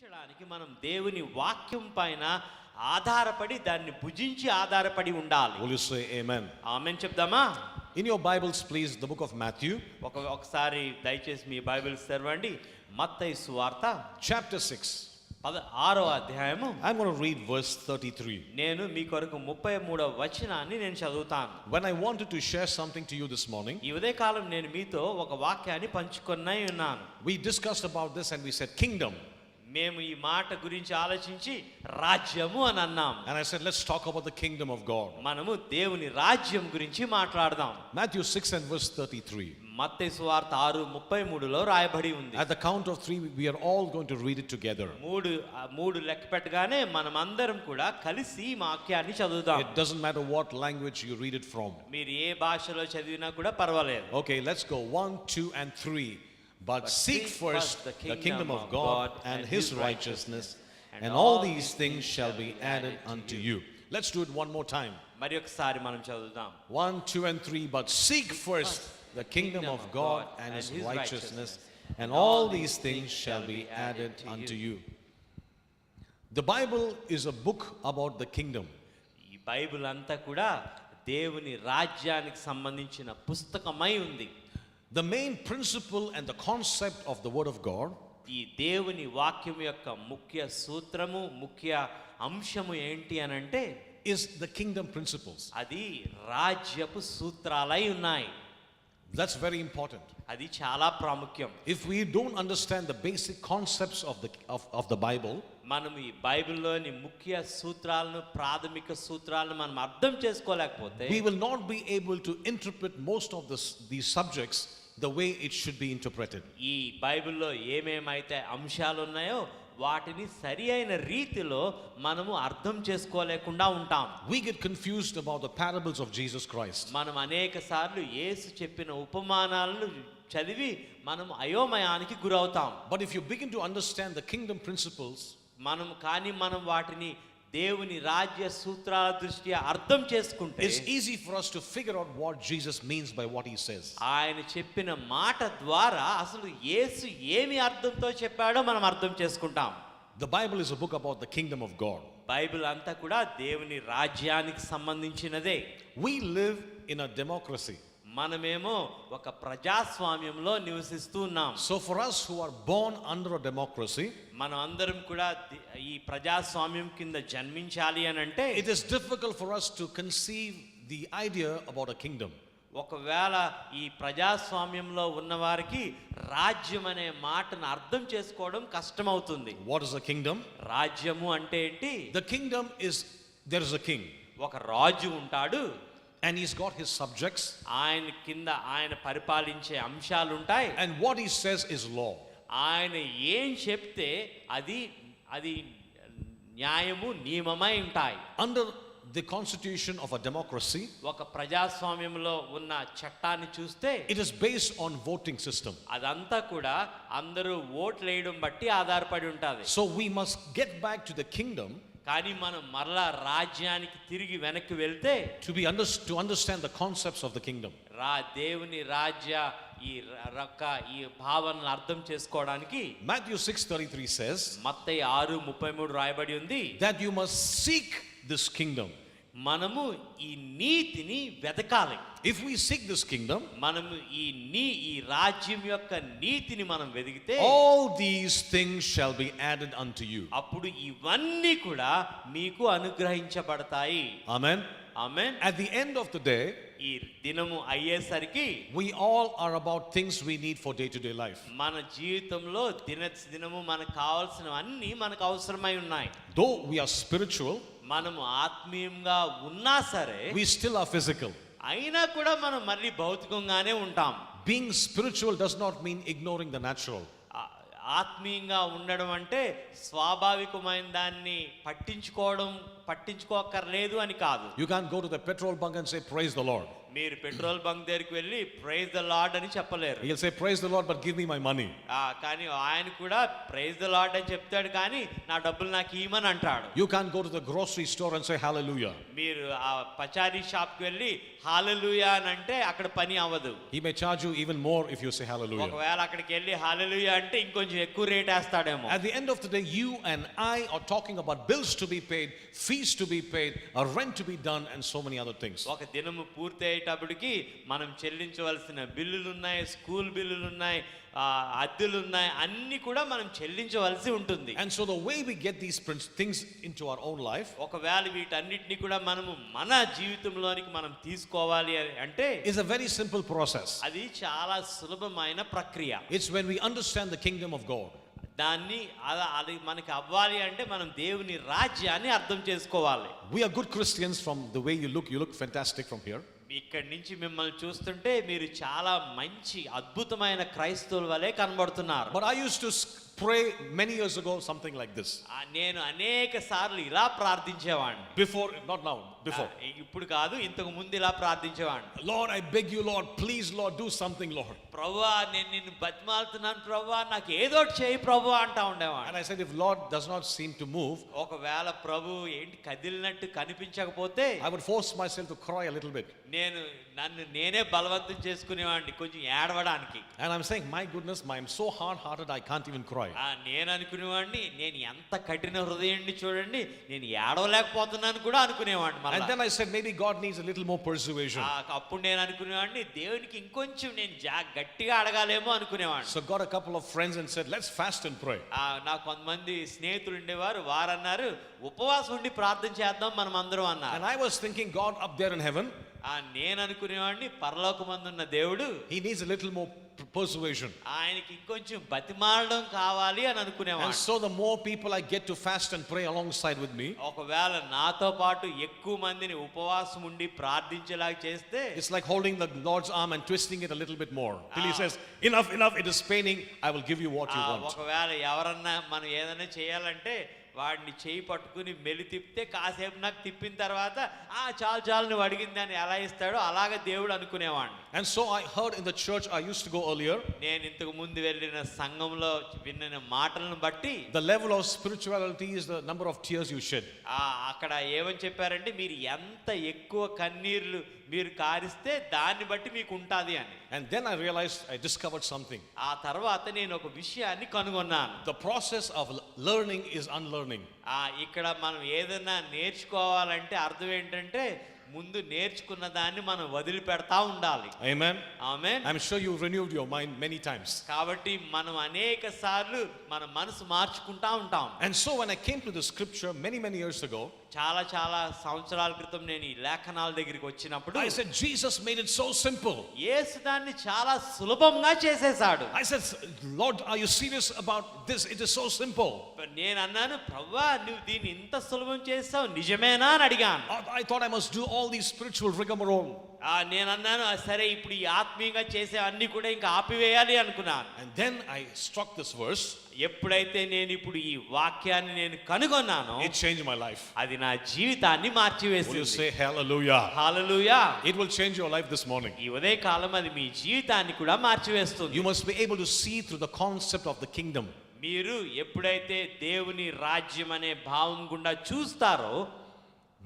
జీవించడానికి మనం దేవుని వాక్యం పైన ఆధారపడి దాన్ని భుజించి ఆధారపడి ఉండాలి. Will you say amen? Amen చెప్దామా? In your Bibles, please, the book of Matthew, ఒకసారి దయచేసి మీ బైబిల్ తెరవండి. మత్తయి సువార్త chapter 6. 16వ అధ్యాయము. I'm going to read verse 33. నేను మీ కొరకు 33వ వచనాన్ని నేను చదువుతాను. When I wanted to share something to you this morning, ఈ ఉదయకాలం నేను మీతో ఒక వాక్యాన్ని పంచుకొనై ఉన్నాను. we discussed about this and we said kingdom. మేము ఈ మాట గురించి ఆలోచించి రాజ్యము అని అన్నాం. And I said, let's talk about the kingdom of God. మనము దేవుని రాజ్యం గురించి మాట్లాడదాం. Matthew 6 and verse 33. మత్తయి సువార్త 6:33లో రాయబడి ఉంది. At the count of 3, we are all going to read it together. మూడు లెక్క పెట్టగానే మనమందరం కూడా కలిసి ఈ వాక్యాన్ని చదువుదాం. It doesn't matter what language you read it from. మీరు ఏ భాషలో చదివినా కూడా పర్వాలేదు. Okay, let's go. 1, 2 and 3. But seek first the kingdom of God and his righteousness, and all these things shall be added unto you. Let's do it one more time. మరి ఒకసారి మనం చదువుదాం. 1, 2 and 3. But seek first the kingdom of God and his righteousness, and all these things shall be added unto you. The Bible is a book about the kingdom. ఈ Bible అంతా కూడా దేవుని రాజ్యానికి సంబంధించిన పుస్తకమై ఉంది. The main principle and the concept of the word of God ఈ దేవుని వాక్యం యొక్క ముఖ్య సూత్రము ముఖ్య అంశము ఏంటి అనంటే is the kingdom principles. అది రాజ్యపు సూత్రాలై ఉన్నాయి. That's very important. అది చాలా ప్రాముఖ్యం. If we don't understand the basic concepts of the Bible, మనం ఈ బైబిల్లోని ముఖ్య సూత్రాలను ప్రాథమిక సూత్రాలను మనం అర్థం చేసుకోలేకపోతే we will not be able to interpret most of these subjects the way it should be interpreted. ఈ బైబిల్లో ఏమేమైతే అంశాలు ఉన్నాయో వాటిని సరి అయిన రీతిలో మనము అర్థం చేసుకోలేకుండా ఉంటాం. We get confused about the parables of Jesus Christ. మనం అనేక సార్లు యేసు చెప్పిన ఉపమానాలను చదివి మనం అయోమయానికి గురవుతాం. But if you begin to understand the kingdom principles, మనం వాటిని దేవుని రాజ్య సూత్రాల దృష్ట్యా అర్థం చేసుకుంటే it's easy for us to figure out what Jesus means by what he says. ఆయన చెప్పిన మాట ద్వారా అసలు యేసు ఏమి అర్థంతో చెప్పాడో మనం అర్థం చేసుకుంటాం. The Bible is a book about the kingdom of God. Bible అంతా కూడా దేవుని రాజ్యానికి సంబంధించినదే. We live in a democracy. మనమేమో ఒక ప్రజాస్వామ్యంలో నివసిస్తూ ఉన్నాం. So for us who are born under a democracy, మనం అందరం కూడా ఈ ప్రజాస్వామ్యం కింద జన్మించాలి అని అంటే it is difficult for us to conceive the idea about a kingdom. ఒకవేళ ఈ ప్రజాస్వామ్యంలో ఉన్న వారికి రాజ్యం అనే మాటను అర్థం చేసుకోవడం కష్టమవుతుంది. What is a kingdom? రాజ్యము అంటే ఏంటి? The kingdom is, there is a king. ఒక రాజు ఉంటాడు. And he's got his subjects. ఆయన కింద ఆయన పరిపాలించే అంశాలు ఉంటాయి. And what he says is law. ఆయన ఏం చెప్తే అది న్యాయము నియమమై ఉంటాయి. Under the constitution of a democracy, ఒక ప్రజాస్వామ్యంలో ఉన్న చట్టాన్ని చూస్తే it is based on voting system. అదంతా కూడా అందరూ ఓట్లు వేయడం బట్టి ఆధారపడి ఉంటుంది. So we must get back to the kingdom. కానీ మనం మరలా రాజ్యానికి తిరిగి వెనక్కి వెళ్తే to understand the concepts of the kingdom. దేవుని రాజ్య ఈ భావనను అర్థం చేసుకోవడానికి Matthew 6:33 says, మత్తయి 6:33 రాయబడి ఉంది that you must seek this kingdom. మనము ఈ నీతిని వెతకాలి. If we seek this kingdom, మనము ఈ రాజ్యం యొక్క నీతిని మనం వెతికితే all these things shall be added unto you. అప్పుడు ఇవన్నీ కూడా మీకు అనుగ్రహించబడతాయి. Amen. Amen. At the end of the day, ఈ దినము అయ్యేసరికి we all are about things we need for day to day life. మన జీవితంలో దినము మనకు కావాల్సినవన్నీ మనకు అవసరమై ఉన్నాయి. Though we are spiritual, మనము ఆత్మీయంగా ఉన్నా సరే we still are physical. అయినా కూడా మనం మళ్ళీ భౌతికంగానే ఉంటాం. Being spiritual does not mean ignoring the natural. ఆత్మీయంగా ఉండడం అంటే స్వాభావికమైన దాన్ని పట్టించుకోకర్లేదు అని కాదు. You can't go to the petrol bunk and say praise the Lord. మీరు పెట్రోల్ బంక్ దగ్గరికి వెళ్ళి ప్రైజ్ ద లార్డ్ అని చెప్పలేరు. He'll say praise the Lord but give me my money. కానీ ఆయన కూడా ప్రైజ్ ద లార్డ్ అని చెప్తాడు కానీ నా డబ్బులు నాకు ఇవ్వమని అంటాడు. You can't go to the grocery store and say hallelujah. మీరు ఆ పచారీ షాప్ కి వెళ్ళి హల్లెలూయా అని అంటే అక్కడ పని అవ్వదు. He may charge you even more if you say hallelujah. ఒకవేళ అక్కడికి వెళ్ళి హల్లెలూయా అంటే ఇంకొంచెం ఇంకొంచెం ఎక్కువ rate వేస్తాడేమో. At the end of the day, you and I are talking about bills to be paid, fees to be paid, a rent to be done, and so many other things. ఒక దినము పూర్తి అయ్యేటప్పటికి మనం చెల్లించవలసిన బిల్లులు ఉన్నాయి, school బిల్లులు ఉన్నాయి, అద్దెలు ఉన్నాయి, అన్ని కూడా మనం చెల్లించవలసి ఉంటుంది. And so the way we get these things into our own life, ఒకవేళ వీటన్నిటిని కూడా మనము మన జీవితంలోనికి మనం తీసుకోవాలి అంటే is a very simple process. అది చాలా సులభమైన ప్రక్రియ. It's when we understand the kingdom of God. దాన్ని అది మనకి అవ్వాలి అంటే మనం దేవుని రాజ్యాన్ని అర్థం చేసుకోవాలి. We are good Christians from the way you look fantastic from here. ఇక్కడి నుంచి మిమ్మల్ని చూస్తుంటే మీరు చాలా మంచి అద్భుతమైన క్రైస్తవుల వలె కనబడుతున్నారు. But I used to pray many years ago something like this. నేను అనేక సార్లు ఇలా ప్రార్థించేవాడిని. Before, not now, before. ఇప్పుడు కాదు, ఇంతకు ముందు ఇలా ప్రార్థించేవాడిని. Lord, I beg you, Lord, please, Lord, do something, Lord. ప్రభువా, నేను నిన్ను బతిమాలుతున్నాను ప్రభువా, నాకు ఏదోటి చేయి ప్రభువా అంటా ఉండేవాడిని. And I said, if Lord does not seem to move, ఒకవేళ ప్రభు ఏంటి కదిలినట్టు కనిపించకపోతే I would force myself to cry a little bit. నన్ను నేనే బలవంతం చేసుకునేవాడిని కొంచెం ఏడవడానికి. And I'm saying, my goodness, I'm so hard-hearted, I can't even cry. నేను అనుకునేవాడిని, నేను ఎంత కఠిన హృదయాన్ని చూడండి, నేను ఏడవలేకపోతున్నాను కూడా అనుకునేవాడిని. And then I said, maybe God needs a little more persuasion. అప్పుడు నేను అనుకునేవాడిని, దేవునికి ఇంకొంచెం నేను గట్టిగా అడగాలేమో అనుకునేవాడిని. So got a couple of friends and said, let's fast and pray. నాకు కొంతమంది స్నేహితులు ఉండేవారు, వారన్నారు ఉపవాసం ఉండి ప్రార్థన చేద్దాం మనం అందరం అన్నారు. And I was thinking, God up there in heaven, నేను అనుకునేవాడిని పరలోకమందున్న దేవుడు he needs a little more persuasion. ఆయనకి ఇంకొంచెం బతిమాలడం కావాలి అని అనుకునేవాడిని. And so the more people I get to fast and pray alongside with me, ఒకవేళ నాతో పాటు ఎక్కువ మందిని ఉపవాసం ఉండి ప్రార్థించేలాగా చేస్తే, it's like holding the Lord's arm and twisting it a little bit more till he says, enough, it is paining, I will give you what you want. ఒకవేళ ఎవరన్నా మనం ఏదైనా చేయాలంటే వాడిని చేయి పట్టుకుని మెలి తిప్పితే కాసేపు నాకు తిప్పిన తర్వాత చాలు నువ్వు అడిగింది అని ఎలా ఇస్తాడో అలాగే దేవుడు అనుకునేవాడిని. And so I heard in the church I used to go earlier, నేను ఇంతకు ముందు వెళ్ళిన సంఘంలో విన్న మాటలను బట్టి, the level of spirituality is the number of tears you shed. అక్కడ ఏమని చెప్పారంటే, మీరు ఎంత ఎక్కువ కన్నీళ్లు మీరు కారిస్తే దాన్ని బట్టి మీకు ఉంటాది అని. And then I realized, I discovered something. ఆ తర్వాత నేను ఒక విషయాన్ని కనుగొన్నాను. The process of learning is unlearning. ఇక్కడ మనం ఏదైనా నేర్చుకోవాలంటే అర్థం ఏంటంటే, ముందు నేర్చుకున్న దాన్ని మనం వదిలిపెడతా ఉండాలి. Amen. Amen. I'm sure you've renewed your mind many times. కాబట్టి మనం అనేక సార్లు మన మనసు మార్చుకుంటా ఉంటాం. And so when I came to the scripture many years ago, చాలా సంవత్సరాల క్రితం నేను ఈ లేఖనాల దగ్గరికి వచ్చినప్పుడు I said, Jesus made it so simple. యేసు దాన్ని చాలా సులభంగా చేసేశాడు. I said, Lord, are you serious about this? It is so simple. నేను అన్నాను, ప్రభువా నువ్వు దీన్ని ఇంత సులభం చేస్తావు నిజమేనా అని అడిగాను. I thought I must do all these spiritual rigmarole. నేను అన్నాను, సరే ఇప్పుడు ఈ ఆత్మీయంగా చేసే అన్ని కూడా ఇంకా ఆపివేయాలి అనుకున్నాను. And then I struck this verse. ఎప్పుడైతే నేను ఇప్పుడు ఈ వాక్యాన్ని నేను కనుగొన్నానో, It changed my life. అది నా జీవితాన్ని Will you మార్చివేసింది. say hallelujah? Hallelujah. It will change your life this morning. ఈ ఉదయకాలం అది మీ జీవితాన్ని కూడా మార్చివేస్తుంది. You must be able to see through the concept of the kingdom. మీరు ఎప్పుడైతే దేవుని రాజ్యం అనే భావం గుండా చూస్తారో,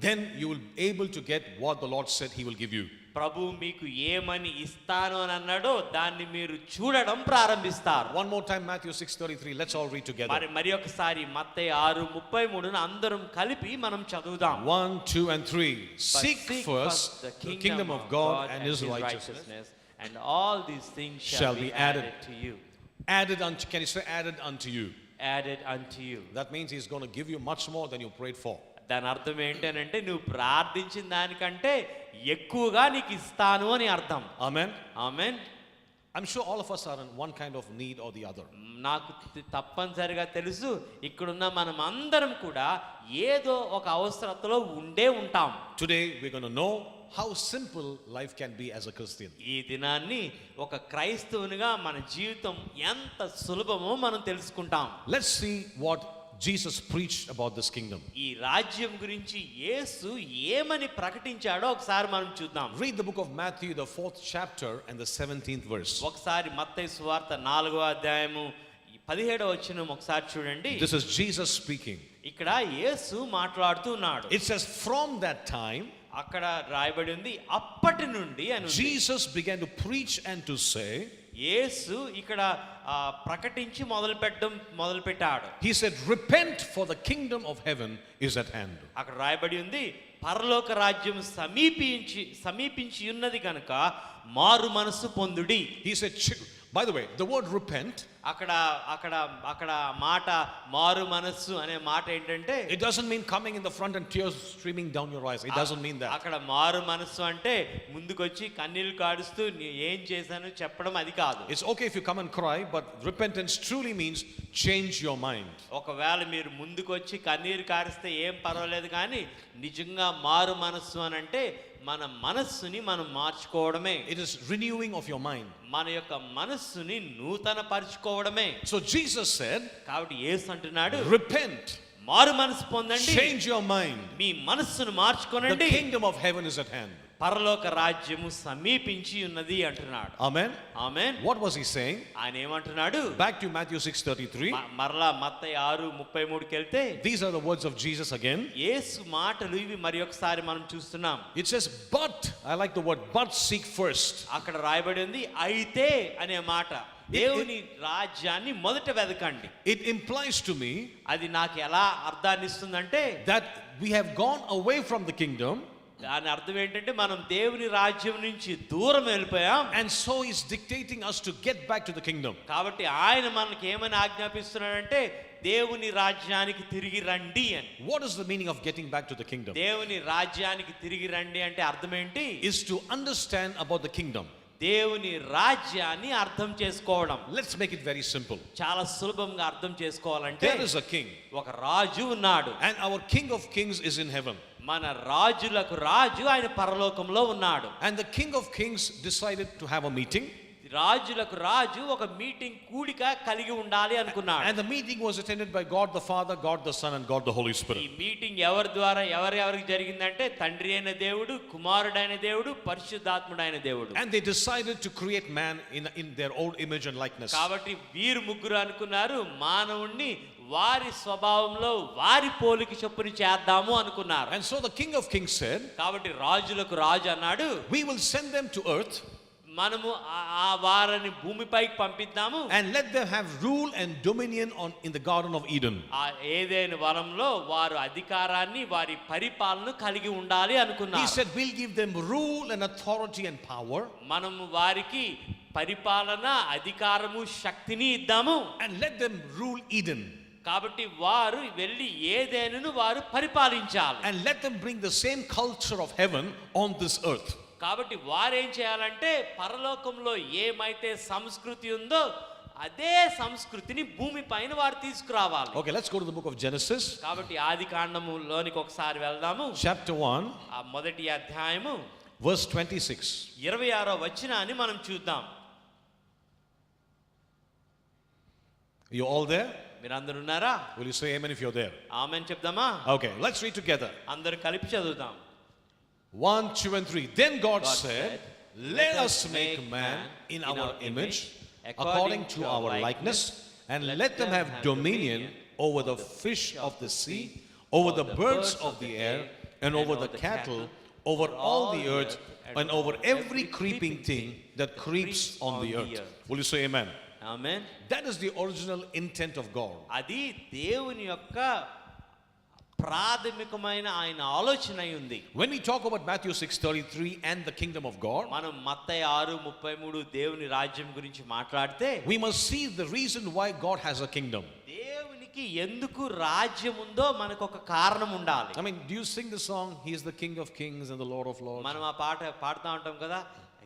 then you will be able to get what the Lord said he will give you. ప్రభు మీకు ఏమని ఇస్తాను అని అన్నాడో దాన్ని మీరు చూడడం ప్రారంభిస్తారు. One more time, Matthew 6:33. Let's all read together. మరి ఒకసారి మత్తయి 6:33 అందరం కలిపి మనం చదువుదాం. 1, 2, and 3. Seek first the kingdom of God and his righteousness, and all these things shall be added to you. Added unto, can you say added unto you? Added unto you. That means he's going to give you much more than you prayed for. దాని అర్థం ఏంటంటే, నువ్వు ప్రార్థించిన దానికంటే ఎక్కువగా నీకు ఇస్తాను అని అర్థం. Amen. Amen. I'm sure all of us are in one kind of need or the other. నాకు తప్పనిసరిగా తెలుసు, ఇక్కడున్న మనం అందరం కూడా ఏదో ఒక అవసరతలో ఉండే ఉంటాం. Today we're going to know how simple life can be as a Christian. ఈ దినాన్ని ఒక క్రైస్తవునిగా మన జీవితం ఎంత సులభమో మనం తెలుసుకుంటాం. Let's see what Jesus preached about this kingdom. ఈ రాజ్యం గురించి యేసు ఏమని ప్రకటించాడో ఒకసారి మనం చూద్దాం. Read the book of Matthew, the 4th chapter and the 17th verse. ఒకసారి మత్తయి సువార్త 4వ అధ్యాయము 17వ వచనం ఒకసారి చూడండి. This is Jesus speaking. ఇక్కడ యేసు మాట్లాడుతున్నాడు. It says, from that time, అక్కడ రాయబడి ఉంది, అప్పటి నుండి అని ఉంది. Jesus began to preach and to say, యేసు ఇక్కడ ప్రకటించి మొదలుపెట్టాడు. He said, repent, for the kingdom of heaven is at hand. అక్కడ రాయబడి ఉంది, పరలోక రాజ్యం సమీపించి ఉన్నది కనుక మారు మనసు పొందుడి. He said, by the way, the word repent, అక్కడ మాట మారు మనస్సు అనే మాట ఏంటంటే, it doesn't mean coming in the front and tears streaming down your eyes. It doesn't mean that. అక్కడ మారు మనస్సు అంటే ముందుకొచ్చి కన్నీళ్లు కాడుస్తూ ఏం చేశాను చెప్పడం అది కాదు. It's okay if you come and cry, but repentance truly means change your mind. ఒకవేళ మీరు ముందుకొచ్చి కన్నీరు కారిస్తే ఏం పర్వాలేదు, కానీ నిజంగా మారు మనస్సు అని అంటే మన మనస్సుని మనం మార్చుకోవడమే. It is renewing of your mind. మన యొక్క మనస్సుని నూతన పరుచుకోవడమే. So Jesus said, కాబట్టి యేసు అంటున్నాడు, repent, మారు మనసు పొందండి, change your mind. మీ మనస్సును మార్చుకోనండి, The kingdom of heaven is at hand. పరలోక రాజ్యము సమీపించి ఉన్నది అంటున్నాడు. Amen. Amen. What was he saying? ఆయన ఏమంటున్నాడు? Back to Matthew 6:33. మరలా మత్తయి 6:33కి వెళ్తే These are the words of Jesus again. యేసు మాటలు ఇవి మరి ఒకసారి మనం చూస్తున్నాం. It says, but, I like the word, but seek first. అక్కడ రాయబడి ఉంది అయితే అనే మాట. దేవుని రాజ్యాన్ని మొదట వెదకండి. It implies to me అది నాకు ఎలా అర్థాన్ని ఇస్తుందంటే, that we have gone away from the kingdom, దాని అర్థం ఏంటంటే మనం దేవుని రాజ్యం నుంచి దూరం వెళ్ళిపోయాం, and so he's dictating us to get back to the kingdom. కాబట్టి ఆయన మనకి ఏమని ఆజ్ఞాపిస్తున్నాడంటే దేవుని రాజ్యానికి తిరిగి రండి అని. What is the meaning of getting back to the kingdom? దేవుని రాజ్యానికి తిరిగి రండి అంటే అర్థం ఏంటి? Is to understand about the kingdom. దేవుని రాజ్యాన్ని అర్థం చేసుకోవడం. Let's make it very simple. చాలా సులభంగా అర్థం చేసుకోవాలంటే, There is a king, ఒక రాజు ఉన్నాడు, and our King of Kings is in heaven. మన రాజులకు రాజు ఆయన పరలోకంలో ఉన్నాడు. And the King of Kings decided to have a meeting. రాజులకు రాజు ఒక మీటింగ్ కూడిక కలిగి ఉండాలి అనుకున్నాడు. And the meeting was attended by God the Father, God the Son, and God the Holy ఈ Spirit. మీటింగ్ ఎవరి ద్వారా ఎవరికి జరిగిందంటే తండ్రి అయిన దేవుడు, కుమారుడైన దేవుడు, పరిశుద్ధాత్ముడైన దేవుడు. And they decided to create man in their own image and likeness. కాబట్టి వీరు ముగ్గురు అనుకున్నారు, మానవుణ్ణి వారి స్వభావంలో వారి పోలిక చొప్పున చేద్దాము అనుకున్నారు. And so the King of Kings said, కాబట్టి రాజులకు రాజు అన్నాడు, we will send them to earth మనము ఆ వారిని భూమిపైకి పంపిద్దాము, and let them have rule and dominion in the Garden of Eden. ఆ ఏదెను వనంలో వారు అధికారాన్ని వారి పరిపాలన కలిగి ఉండాలి He అనుకున్నారు. said, we'll give them rule and authority and power, మనము వారికి పరిపాలన, అధికారము, శక్తిని ఇద్దాము, and let them rule Eden, కాబట్టి వారు వెళ్ళి ఏదైనాను వారు పరిపాలించాలి, and let them bring the same culture of heaven on this earth. కాబట్టి వారేం చేయాలంటే పరలోకంలో ఏమైతే సంస్కృతి ఉందో అదే సంస్కృతిని భూమి పైన వారు తీసుకురావాలి. Okay, let's go to the book of Genesis. కాబట్టి ఆది కాండములోనికి ఒకసారి వెళ్దాము. Chapter 1, ఆ మొదటి అధ్యాయము verse 26. 26వ వచనాన్ని మనం చూద్దాం. You all there? మీరందరూ ఉన్నారా? Will you say amen if you're there? Amen చెప్దామా? Okay, let's read together. అందరూ కలిపి చదువుదాం. 1, 2, and 3. Then God said, let us make man in our image, according to our likeness, and let them have dominion over the fish of the sea, over the birds of the air, and over the cattle, over all the earth, and over every creeping thing that creeps on the earth. Will you say amen? Amen. That is the original intent of God. అది దేవుని యొక్క ప్రాథమికమైన ఆయన ఆలోచన ఉంది. When we talk about Matthew 6:33 and the kingdom of God, మనం మత్తయి 6:33 దేవుని రాజ్యం గురించి మాట్లాడితే we must see the reason why God has a kingdom. దేవునికి ఎందుకు రాజ్యం ఉందో మనకు ఒక కారణం ఉండాలి. I mean, do you sing the song, He is the King of Kings and the Lord of Lords? మనం ఆ పాట పాడుతూ ఉంటాం కదా,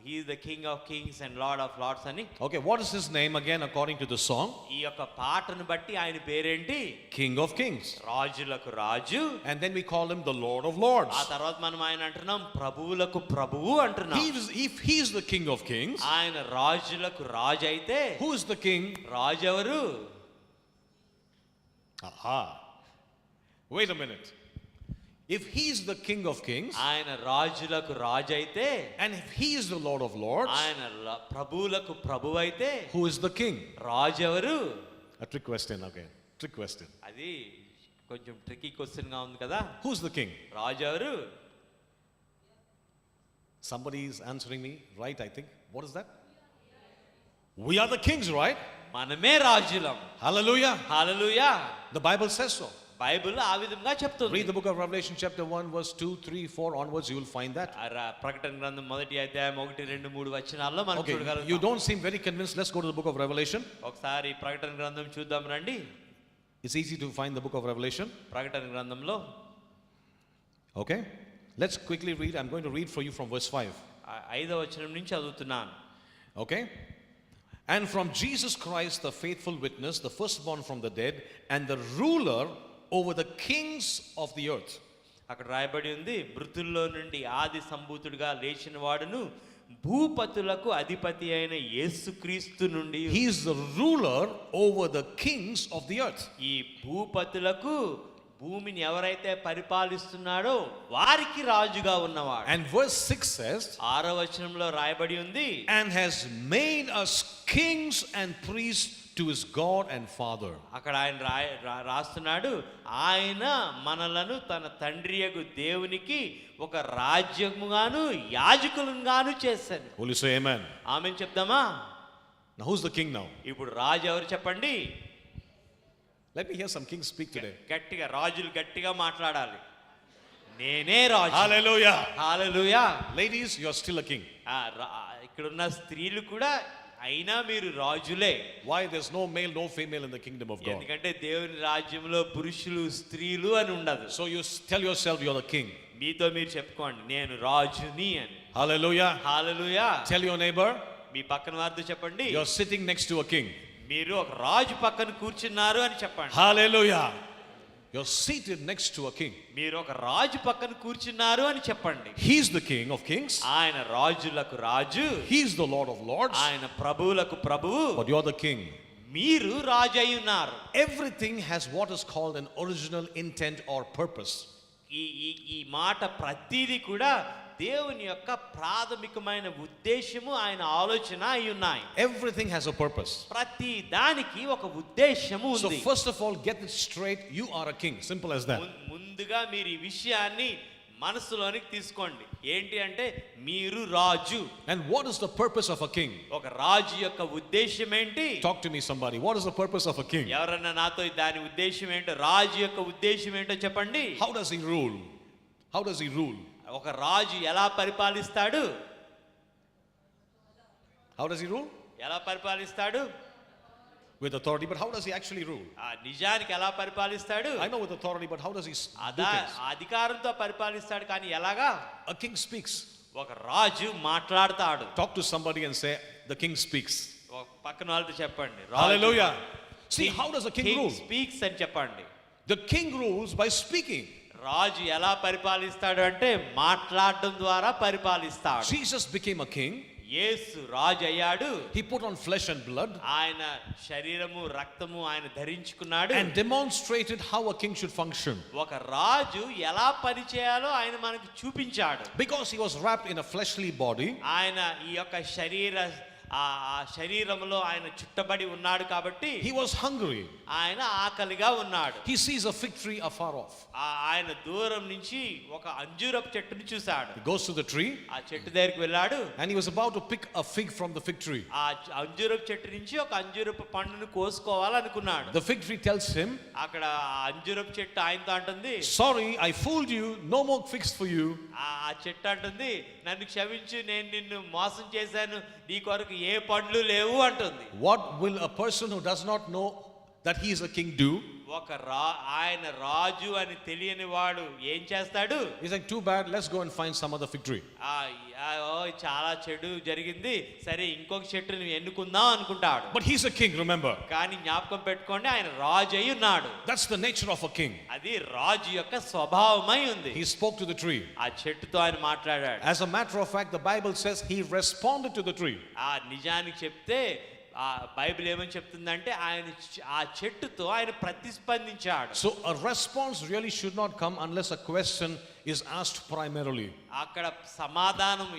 He is the King of Kings and Lord of Lords అని. Okay, what is His name again according to the song? ఈ యొక్క పాటను బట్టి ఆయన పేరేంటి? King of Kings. రాజులకు రాజు. And then we call Him the Lord of Lords. ఆ తర్వాత మనం ఆయన అంటున్నాం ప్రభువులకు ప్రభువు అంటున్నాం. If He is the King of Kings, ఆయన రాజులకు రాజు అయితే who is the King? రాజు ఎవరు? Aha. Wait a minute. If He is the King of Kings, ఆయన రాజులకు రాజు అయితే, and if He is the Lord of Lords, ఆయన ప్రభువులకు ప్రభువు అయితే who is the King? రాజు ఎవరు? A trick question again. Trick question. అది కొంచెం ట్రికీ క్వశ్చన్ గా ఉంది కదా. Who's the King? రాజు ఎవరు? Somebody is answering me right, I think. What is that? We are the kings, right? మనమే రాజులం. Hallelujah. Hallelujah. The Bible says so. Bible ఆ విధంగా చెప్తుంది. Read the book of Revelation chapter 1 verse 2, 3, 4 onwards, you will find that. ప్రకటన గ్రంథం 1వ అధ్యాయం 1, 2, 3 వచనాల్లో మనం Okay, చూడగలుగుతాం. you don't seem very convinced. Let's go to the book of Revelation. ఒకసారి ప్రకటన గ్రంథం చూద్దాం రండి. It's easy to find the book of Revelation. ప్రకటన గ్రంథంలో Okay, let's quickly read. I'm going to read for you from verse 5. 5వ వచనం నుంచి చదువుతున్నాను. Okay, and from Jesus Christ, the faithful witness, the firstborn from the dead, and the ruler over the kings of the earth. అక్కడ రాయబడి ఉంది, మృతుల్లో నుండి ఆది సంభూతుడిగా లేచిన వాడును, భూపతులకు అధిపతి అయిన యేసుక్రీస్తు నుండి. He is the ruler over the kings of the earth. ఈ భూపతులకు, భూమిని ఎవరైతే పరిపాలిస్తున్నాడో వారికి రాజుగా ఉన్నవాడు. And verse 6 says, 6వ వచనంలో రాయబడి ఉంది, and has made us kings and priests to his God and Father. అక్కడ ఆయన రాస్తున్నాడు, ఆయన మనలను తన తండ్రియగు దేవునికి ఒక రాజ్యముగాను యాజకులుగాను చేశాను. Will you say amen? Amen చెప్దామా? Now who's the king now? ఇప్పుడు రాజు ఎవరు చెప్పండి? Let me hear some kings speak today. గట్టిగా రాజులు గట్టిగా మాట్లాడాలి. నేనే రాజు. Hallelujah. Hallelujah. Ladies, you are still a king. ఇక్కడ ఉన్న స్త్రీలు కూడా అయినా మీరు రాజులే. Why? There's no male, no female in the kingdom of God. ఎందుకంటే దేవుని రాజ్యంలో పురుషులు స్త్రీలు అని ఉండదు. So you tell yourself you're the king. మీతో మీరు చెప్పుకోండి, నేను రాజుని అని. Hallelujah. Hallelujah. Tell your neighbor, మీ పక్కన వారితో చెప్పండి, you're sitting next to a king. మీరు ఒక రాజు పక్కన కూర్చున్నారు అని చెప్పండి. Hallelujah. You're seated next to a king. మీరు ఒక రాజు పక్కన కూర్చున్నారు అని చెప్పండి. He's the king of kings. ఆయన రాజులకు రాజు. He's the Lord of lords. ఆయన ప్రభువులకు ప్రభువు. But you're the king. మీరు రాజు అయి ఉన్నారు. Everything has what is called an original intent or purpose. ఈ మాట ప్రతిదీ కూడా దేవుని యొక్క ప్రాథమికమైన ఉద్దేశము, ఆయన ఆలోచన అయి ఉన్నాయి. Everything has a purpose. ప్రతి దానికి ఒక ఉద్దేశము So ఉంది. first of all, get it straight. You are a king. Simple as that. ముందుగా మీరు ఈ విషయాన్ని మనసులోనికి తీసుకోండి. ఏంటి అంటే మీరు రాజు. And what is the purpose of a king? ఒక రాజు యొక్క ఉద్దేశం ఏంటి? Talk to me, somebody. What is the purpose of a king? ఎవరన్నా నాతో దాని ఉద్దేశం ఏంటో, రాజు యొక్క ఉద్దేశం ఏంటో చెప్పండి. How does he rule? How does he rule? ఒక రాజు ఎలా పరిపాలిస్తాడు? How does he rule? ఎలా పరిపాలిస్తాడు? With authority, but how does he actually rule? నిజానికి ఎలా పరిపాలిస్తాడు? I know with authority, but how does he do things? అధికారంతో పరిపాలిస్తాడు, కానీ ఎలాగా? A king speaks. ఒక రాజు మాట్లాడతాడు. Talk to somebody and say, the king speaks. ఒక పక్కన వాళ్ళతో చెప్పండి, Hallelujah. See, how does a king rule? Speaks అని చెప్పండి. The king rules by speaking. రాజు ఎలా పరిపాలిస్తాడు అంటే మాట్లాడడం ద్వారా పరిపాలిస్తాడు. Jesus became a king. యేసు రాజు అయ్యాడు. He put on flesh and blood ఆయన శరీరము రక్తము ఆయన ధరించుకున్నాడు. and demonstrated how a king should function. ఒక రాజు ఎలా పని చేయాలో ఆయన మనకు చూపించాడు. Because he was wrapped in a fleshly body, ఆయన ఈ యొక్క శరీరంలో ఆయన చుట్టబడి ఉన్నాడు కాబట్టి he was hungry. ఆయన ఆకలిగా ఉన్నాడు. He sees a fig tree afar off. ఆయన దూరం నుంచి ఒక అంజూరపు చెట్టుని చూశాడు. He goes to the tree ఆ చెట్టు దగ్గరికి వెళ్ళాడు. and he was about to pick a fig from the fig tree. ఆ అంజూరపు చెట్టు నుంచి ఒక అంజూరపు పండును కోసుకోవాలనుకున్నాడు. The fig tree tells him, అక్కడ అంజూరపు చెట్టు ఆయనతో అంటుంది, sorry, I fooled you, no more figs for you. ఆ చెట్టు అంటుంది, నన్ను క్షమించు, నేను నిన్ను మోసం చేశాను, నీ కొరకు ఏ పండ్లు లేవు అంటుంది. What will a person who does not know that he is a king do? ఆయన రాజు అని తెలియని వాడు ఏం చేస్తాడు? He's like, too bad, let's go and find some other fig tree. చాలా చెడు జరిగింది, సరే ఇంకొక చెట్టుని ఎన్నుకుందాం అనుకుంటాడు. But he's a king, remember. కానీ జ్ఞాపకం పెట్టుకోండి, ఆయన రాజు అయి ఉన్నాడు. That's the nature of a king. అది రాజు యొక్క స్వభావమై ఉంది. He spoke to the tree. ఆ చెట్టుతో ఆయన మాట్లాడాడు. As a matter of fact, the Bible says he responded to the tree. నిజానికి చెప్తే ఆ బైబిల్ ఏమని చెప్తుందంటే ఆయన ఆ చెట్టుతో ఆయన ప్రతిస్పందించాడు. So a response really should not come unless a question is asked primarily. అక్కడ సమాధానం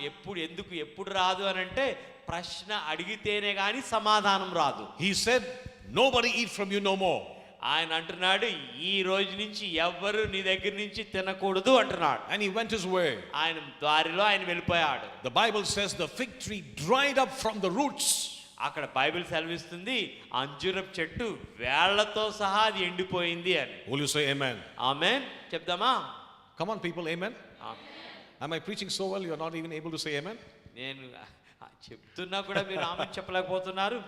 ఎప్పుడు రాదు అని అంటే ప్రశ్న అడిగితేనే గాని సమాధానం రాదు. He said, nobody eat from you no more. ఆయన అంటున్నాడు, ఈ రోజు నుంచి ఎవ్వరు నీ దగ్గర నుంచి తినకూడదు అంటున్నాడు. And he went his way. ఆయన దారిలో ఆయన వెళ్ళిపోయాడు. The Bible says the fig tree dried up from the roots. అక్కడ బైబిల్ సెలవిస్తుంది అంజూరపు చెట్టు వేళ్లతో సహా అది ఎండిపోయింది అని. Will you say amen? Amen చెప్దామా? Come on, people, amen. Am I preaching so well you are not even able to say amen? నేను చెప్తున్నా కూడా మీరు ఆమేన్ చెప్పలేకపోతున్నారు.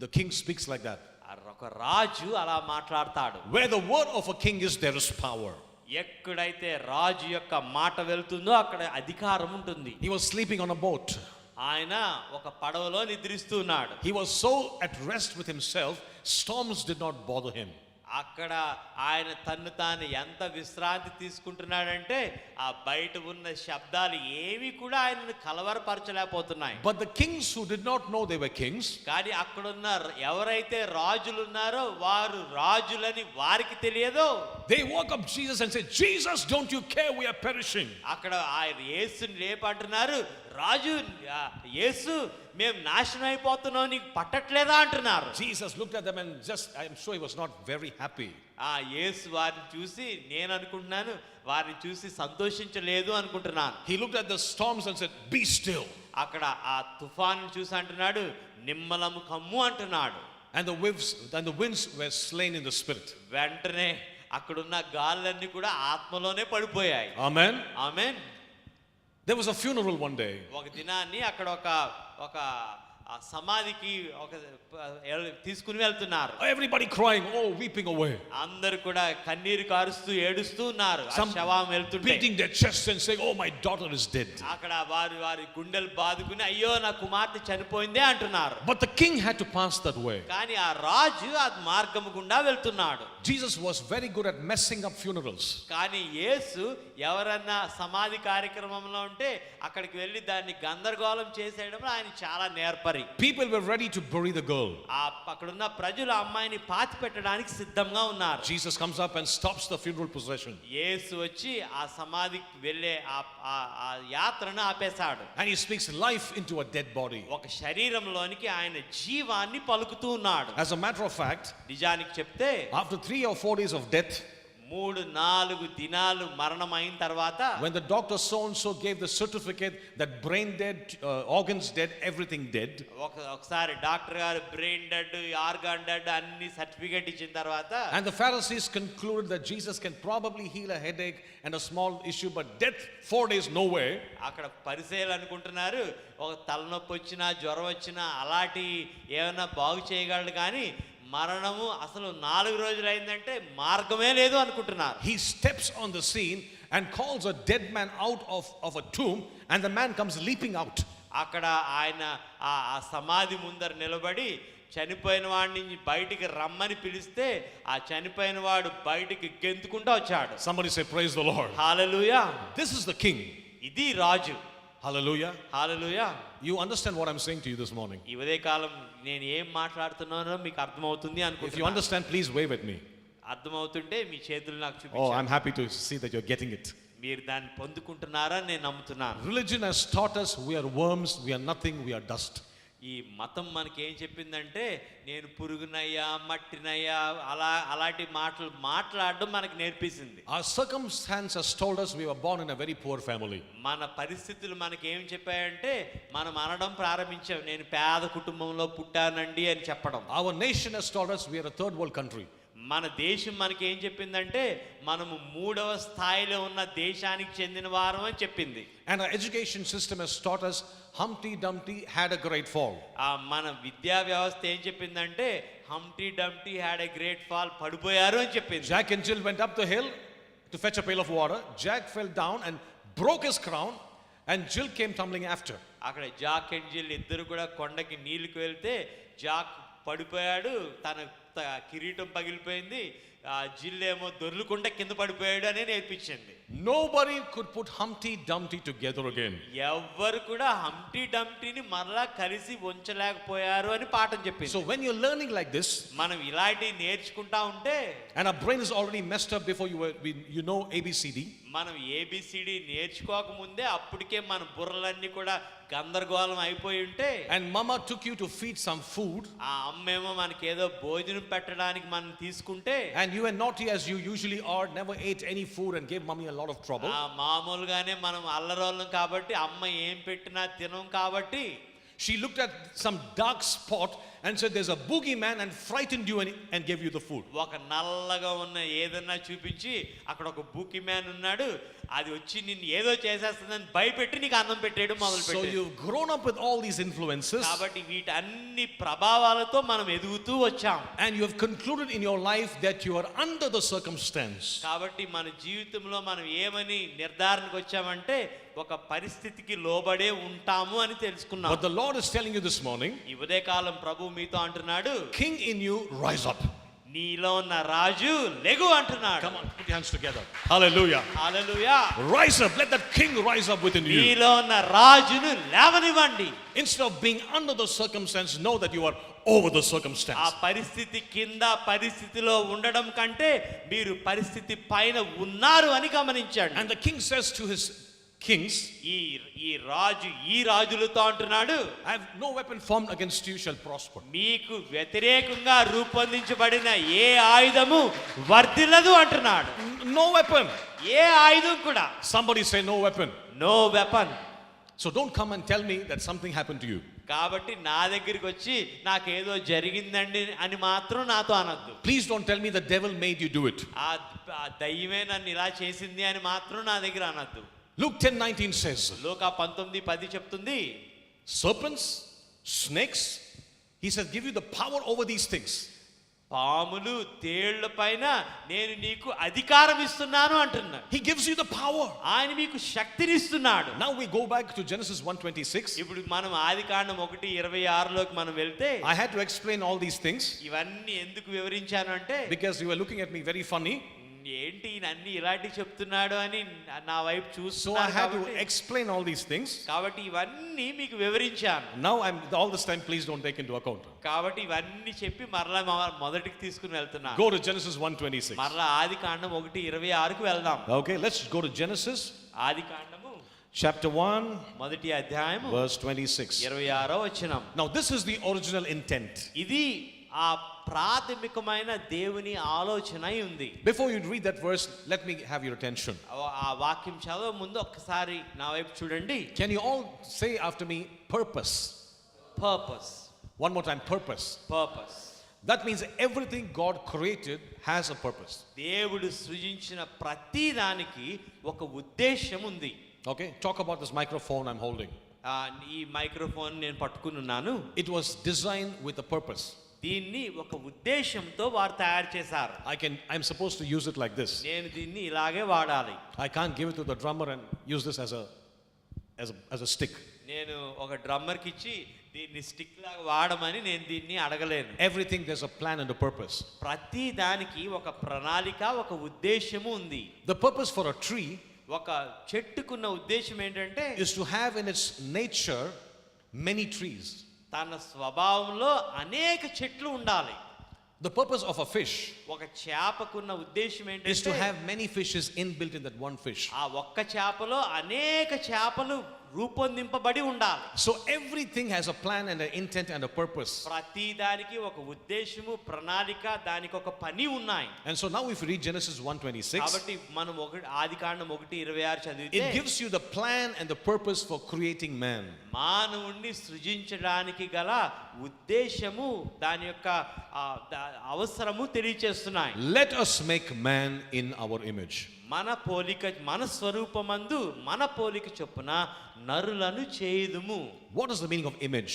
The king speaks like that. ఒక రాజు అలా మాట్లాడతాడు. Where the word of a king is, there is power. ఎక్కడైతే రాజు యొక్క మాట వెళ్తుందో అక్కడ అధికారం ఉంటుంది. He was sleeping on a boat. ఆయన ఒక పడవలో నిద్రిస్తున్నాడు. He was so at rest with himself, storms did not bother him. అక్కడ ఆయన తన్ను తాను ఎంత విశ్రాంతి తీసుకుంటున్నాడంటే ఆ బయట ఉన్న శబ్దాలు ఏవి కూడా ఆయనను కలవరపరచలేకపోతున్నాయి. But the kings who did not know they were kings, కానీ అక్కడున్న ఎవరైతే రాజులు ఉన్నారో వారు రాజులని వారికి తెలియదో, they woke up Jesus and said, Jesus, don't you care we are perishing? అక్కడ ఆయన యేసుని లేపంటున్నారు. రాజు యేసు మేము నాశనం అయిపోతున్నాం నీకు పట్టట్లేదా అంటున్నారు. Jesus looked at them and I'm sure he was not very happy. ఆ యేసు వారిని చూసి నేను అనుకుంటున్నాను వారిని చూసి సంతోషించలేదు అనుకుంటున్నాను. He looked at the storms and said, be still. అక్కడ ఆ తుఫాను చూసి అంటున్నాడు నిమ్మలము కమ్ము అంటున్నాడు. And the winds were slain in the spirit. వెంటనే అక్కడున్న గాలులన్నీ కూడా ఆత్మలోనే పడిపోయాయి. Amen. Amen. There was a funeral one day. ఒక దినాన్ని అక్కడ ఒక సమాధికి తీసుకుని వెళ్తున్నారు. Everybody crying, oh, weeping away. అందరూ కూడా కన్నీరు కారుస్తూ ఏడుస్తూ ఉన్నారు. ఆ శవం వెళ్తుంటే beating their chests and saying, oh, my daughter is dead. అక్కడ వారి గుండెలు బాదుకుని అయ్యో నా కుమార్తె చనిపోయిందే అంటున్నారు. But the king had to pass that way. కానీ ఆ రాజు ఆ మార్గము గుండా వెళ్తున్నాడు. Jesus was very good at messing up funerals. కానీ యేసు ఎవరన్నా సమాధి కార్యక్రమంలో ఉంటే అక్కడికి వెళ్ళి దాన్ని గందరగోళం చేసేయడంలో ఆయన చాలా నేర్పరి. People were ready to bury the girl. అక్కడున్న ప్రజలు అమ్మాయిని పాతి పెట్టడానికి సిద్ధంగా ఉన్నారు. Jesus comes up and stops the funeral procession. యేసు వచ్చి ఆ సమాధికి వెళ్ళే ఆ యాత్రను ఆపేశాడు. And he speaks life into a dead body. ఒక శరీరంలోనికి ఆయన జీవాన్ని పలుకుతూ ఉన్నాడు. As a matter of fact, నిజానికి చెప్తే after 3 or 4 days of death, 3-4 దినాలు మరణం అయిన తర్వాత when the doctor so and so gave the certificate that brain dead, organs dead, everything dead, ఒకసారి డాక్టర్ గారు బ్రెయిన్ డెడ్, ఆర్గాన్ డెడ్ అన్ని certificate ఇచ్చిన తర్వాత and the Pharisees concluded that Jesus can probably heal a headache and a small issue, but death 4 days no way. అక్కడ పరిసయ్యులు అనుకుంటున్నారు ఒక తలనొప్పి వచ్చినా జ్వరం వచ్చినా అలాంటి ఏమైనా బాగు చేయగలడు కానీ మరణము అసలు 4 రోజులు అయిందంటే మార్గమే లేదు అనుకుంటున్నారు. He steps on the scene and calls a dead man out of a tomb, and the man comes leaping out. అక్కడ ఆయన ఆ సమాధి ముందర నిలబడి చనిపోయిన వాడిని బయటికి రమ్మని పిలిస్తే ఆ చనిపోయిన వాడు బయటికి గెంతుకుంటూ వచ్చాడు. Somebody say praise the Lord. Hallelujah. This is the king. ఇది రాజు. Hallelujah. Hallelujah. You understand what I'm saying to you this morning? ఈ ఉదయ కాలం నేను ఏం మాట్లాడుతున్నానో మీకు అర్థమవుతుంది If you అనుకుంటున్నాను. understand, please wave at me. అర్థమవుతుంటే మీ చేతులు నాకు Oh, చూపించండి. I'm happy to see that you're getting it. మీరు దాన్ని పొందుకుంటున్నారని నేను నమ్ముతున్నాను. Religion has taught us we are worms, we are nothing, we are dust. ఈ మతం మనకి ఏం చెప్పిందంటే నేను పురుగునయ్యా మట్టినయ్యా అలాంటి మాటలు మాట్లాడడం మనకు నేర్పిస్తుంది. Our circumstance has told us we were born in a very poor family. మన పరిస్థితులు మనకి ఏం చెప్పాయంటే మనం అనడం ప్రారంభించాం నేను పేద కుటుంబంలో పుట్టానండి అని చెప్పడం. Our nation has told us we are a third world country. మన దేశం మనకి ఏం చెప్పిందంటే మనము 3వ స్థాయిలో ఉన్న దేశానికి చెందిన వారం అని చెప్పింది. And our education system has taught us Humpty Dumpty had a great fall. మన విద్యా వ్యవస్థ ఏం చెప్పిందంటే Humpty Dumpty had a great fall పడిపోయారు అని చెప్పింది. Jack and Jill went up the hill to fetch a pail of water. Jack fell down and broke his crown, and Jill came tumbling after. అక్కడ Jack and జిల్ ఇద్దరు కూడా కొండకి నీళ్ళకి వెళ్తే జాక్ పడిపోయాడు, తన కిరీటం పగిలిపోయింది, జిల్ ఏమో దొర్లుకుంటే కింద పడిపోయాడు అని నేర్పించింది. Nobody could put Humpty Dumpty together again. ఎవ్వరు కూడా హంప్టీ డంప్టీని మరలా కలిసి ఉంచలేకపోయారు అని పాఠం చెప్పింది. So when you're learning like this, మనం ఇలాంటి నేర్చుకుంటా ఉంటే, and our brain is already messed up before you know ABCD, మనం ఏబిసిడి నేర్చుకోక ముందే అప్పటికే మన బుర్రలన్నీ కూడా గందరగోళం అయిపోయి ఉంటే, and mama took you to feed some food, ఆ అమ్మేమో మనకి ఏదో భోజనం పెట్టడానికి మనం తీసుకుంటే, and you were naughty as you usually are, never ate any food and gave mommy a lot of trouble. మామూలుగానే మనం అల్లరోళ్ళం కాబట్టి అమ్మ ఏం పెట్టినా తినం కాబట్టి She looked at some dark spot and said, there's a boogeyman, and frightened you and gave you the food. ఒక నల్లగా ఉన్న ఏదన్నా చూపించి అక్కడ ఒక బూకీ మ్యాన్ ఉన్నాడు, అది వచ్చి నిన్ను ఏదో చేసేస్తుందని భయపెట్టి నీకు అన్నం పెట్టేయడం మొదలు So పెట్టాడు. you've grown up with all these influences, కాబట్టి వీటి అన్ని ప్రభావాలతో మనం ఎదుగుతూ వచ్చాం. and you have concluded in your life that you are under the circumstance. కాబట్టి మన జీవితంలో మనం ఏమని నిర్ధారణకు వచ్చామంటే ఒక పరిస్థితికి లోబడే ఉంటాము అని తెలుసుకున్నాం. But the Lord is telling you this morning, ఈ ఉదయకాలం ప్రభు మీతో అంటున్నాడు, King in you, rise up. నీలో ఉన్న రాజు లెగు అంటున్నాడు. Come on, put your hands together. Hallelujah. Hallelujah. Rise up. Let that king rise up within you. నీలో ఉన్న రాజును లేవనివ్వండి. Instead of being under the circumstance, know that you are over the ఆ circumstance. పరిస్థితి కింద పరిస్థితిలో ఉండడం కంటే మీరు పరిస్థితి పైన ఉన్నారు అని గమనించండి. And the king says to his kings, ఈ రాజు ఈ రాజులతో అంటున్నాడు, I have no weapon formed against you shall prosper. మీకు వ్యతిరేకంగా రూపొందించబడిన ఏ ఆయుధము వర్ధిల్లదు అంటున్నాడు. No weapon. ఏ ఆయుధం కూడా. Somebody say no weapon. No weapon. So don't come and tell me that something happened to you. కాబట్టి నా దగ్గరికి వచ్చి నాకేదో జరిగిందండి అని మాత్రం నాతో అనొద్దు. Please don't tell me the devil made you do it. ఆ దయ్యమే నన్ను ఇలా చేసింది అని మాత్రం నా దగ్గర అనొద్దు. Luke 10:19 says, లూకా 19:10 చెప్తుంది, serpents, snakes, he says, give you the power over these things. పాములు తేళ్ల పైన నేను నీకు అధికారం ఇస్తున్నాను అంటున్నాడు. He gives you the power. ఆయన మీకు శక్తిని ఇస్తున్నాడు. Now we go back to Genesis 1:26. ఇప్పుడు మనం ఆదికాండం 1:26లోకి మనం వెళ్తే, I had to explain all these things ఇవన్నీ ఎందుకు వివరించాను అంటే, because you were looking at me very funny. ఏంటి ఈయన అన్ని ఇలాంటి చెప్తున్నాడు అని నా వైపు So I చూస్తున్నారు had to కాబట్టి, explain all these things. కాబట్టి ఇవన్నీ మీకు వివరించాను. Now I'm all this time, please don't take into account. కాబట్టి ఇవన్నీ చెప్పి మరలా మొదటికి తీసుకుని వెళ్తున్నాను. Go to Genesis 1:26. మరలా ఆదికాండం 1:26కు వెళ్దాం. Okay, let's go to Genesis ఆదికాండము chapter 1 మొదటి అధ్యాయము verse 26. 26వ వచనం. Now this is the original intent. ఇది ఆ ప్రాథమికమైన దేవుని ఆలోచన అయి ఉంది. Before you read that verse, let me have your attention. ఆ వాక్యం చదవ ముందు ఒక్కసారి నా వైపు చూడండి. Can you all say after me, purpose? Purpose. One more time, purpose. Purpose. That means everything God created has a purpose. దేవుడు సృజించిన ప్రతి దానికి ఒక ఉద్దేశం ఉంది. Okay, talk about this microphone I'm holding. ఈ మైక్రోఫోన్ నేను పట్టుకుని ఉన్నాను. It was designed with a purpose. దీన్ని ఒక ఉద్దేశంతో వారు తయారు చేశారు. I'm supposed to use it like this. నేను దీన్ని ఇలాగే వాడాలి. I can't give it to the drummer and use this as a stick. నేను ఒక డ్రమ్మర్ కి ఇచ్చి దీన్ని స్టిక్ లాగా వాడమని నేను దీన్ని అడగలేను. Everything there's a plan and a purpose. ప్రతి దానికి ఒక ప్రణాళిక, ఒక ఉద్దేశము ఉంది. The purpose for a tree ఒక చెట్టుకున్న ఉద్దేశం ఏంటంటే, is to have in its nature many trees. తన స్వభావంలో అనేక చెట్లు ఉండాలి. The purpose of a fish ఒక చేపకున్న ఉద్దేశం is ఏంటంటే, to have many fishes inbuilt in that one fish. ఆ ఒక్క చేపలో అనేక చేపలు రూపొందింపబడి ఉండాలి. So everything has a plan and an intent and a purpose. ప్రతి దానికి ఒక ఉద్దేశము, ప్రణాళిక, దానికి ఒక పని ఉన్నాయి. And so now if you read Genesis 1:26, కాబట్టి మనం ఆదికాండం 1:26 చదివితే, it gives you the plan and the purpose for creating man. మానవుణ్ణి సృజించడానికి గల ఉద్దేశము, దాని యొక్క అవసరము తెలియచేస్తున్నాయి. Let us make man in our image. మన పోలిక, మన స్వరూపమందు మన పోలిక చొప్పున నరులను చేయుదుము. What is the meaning of image?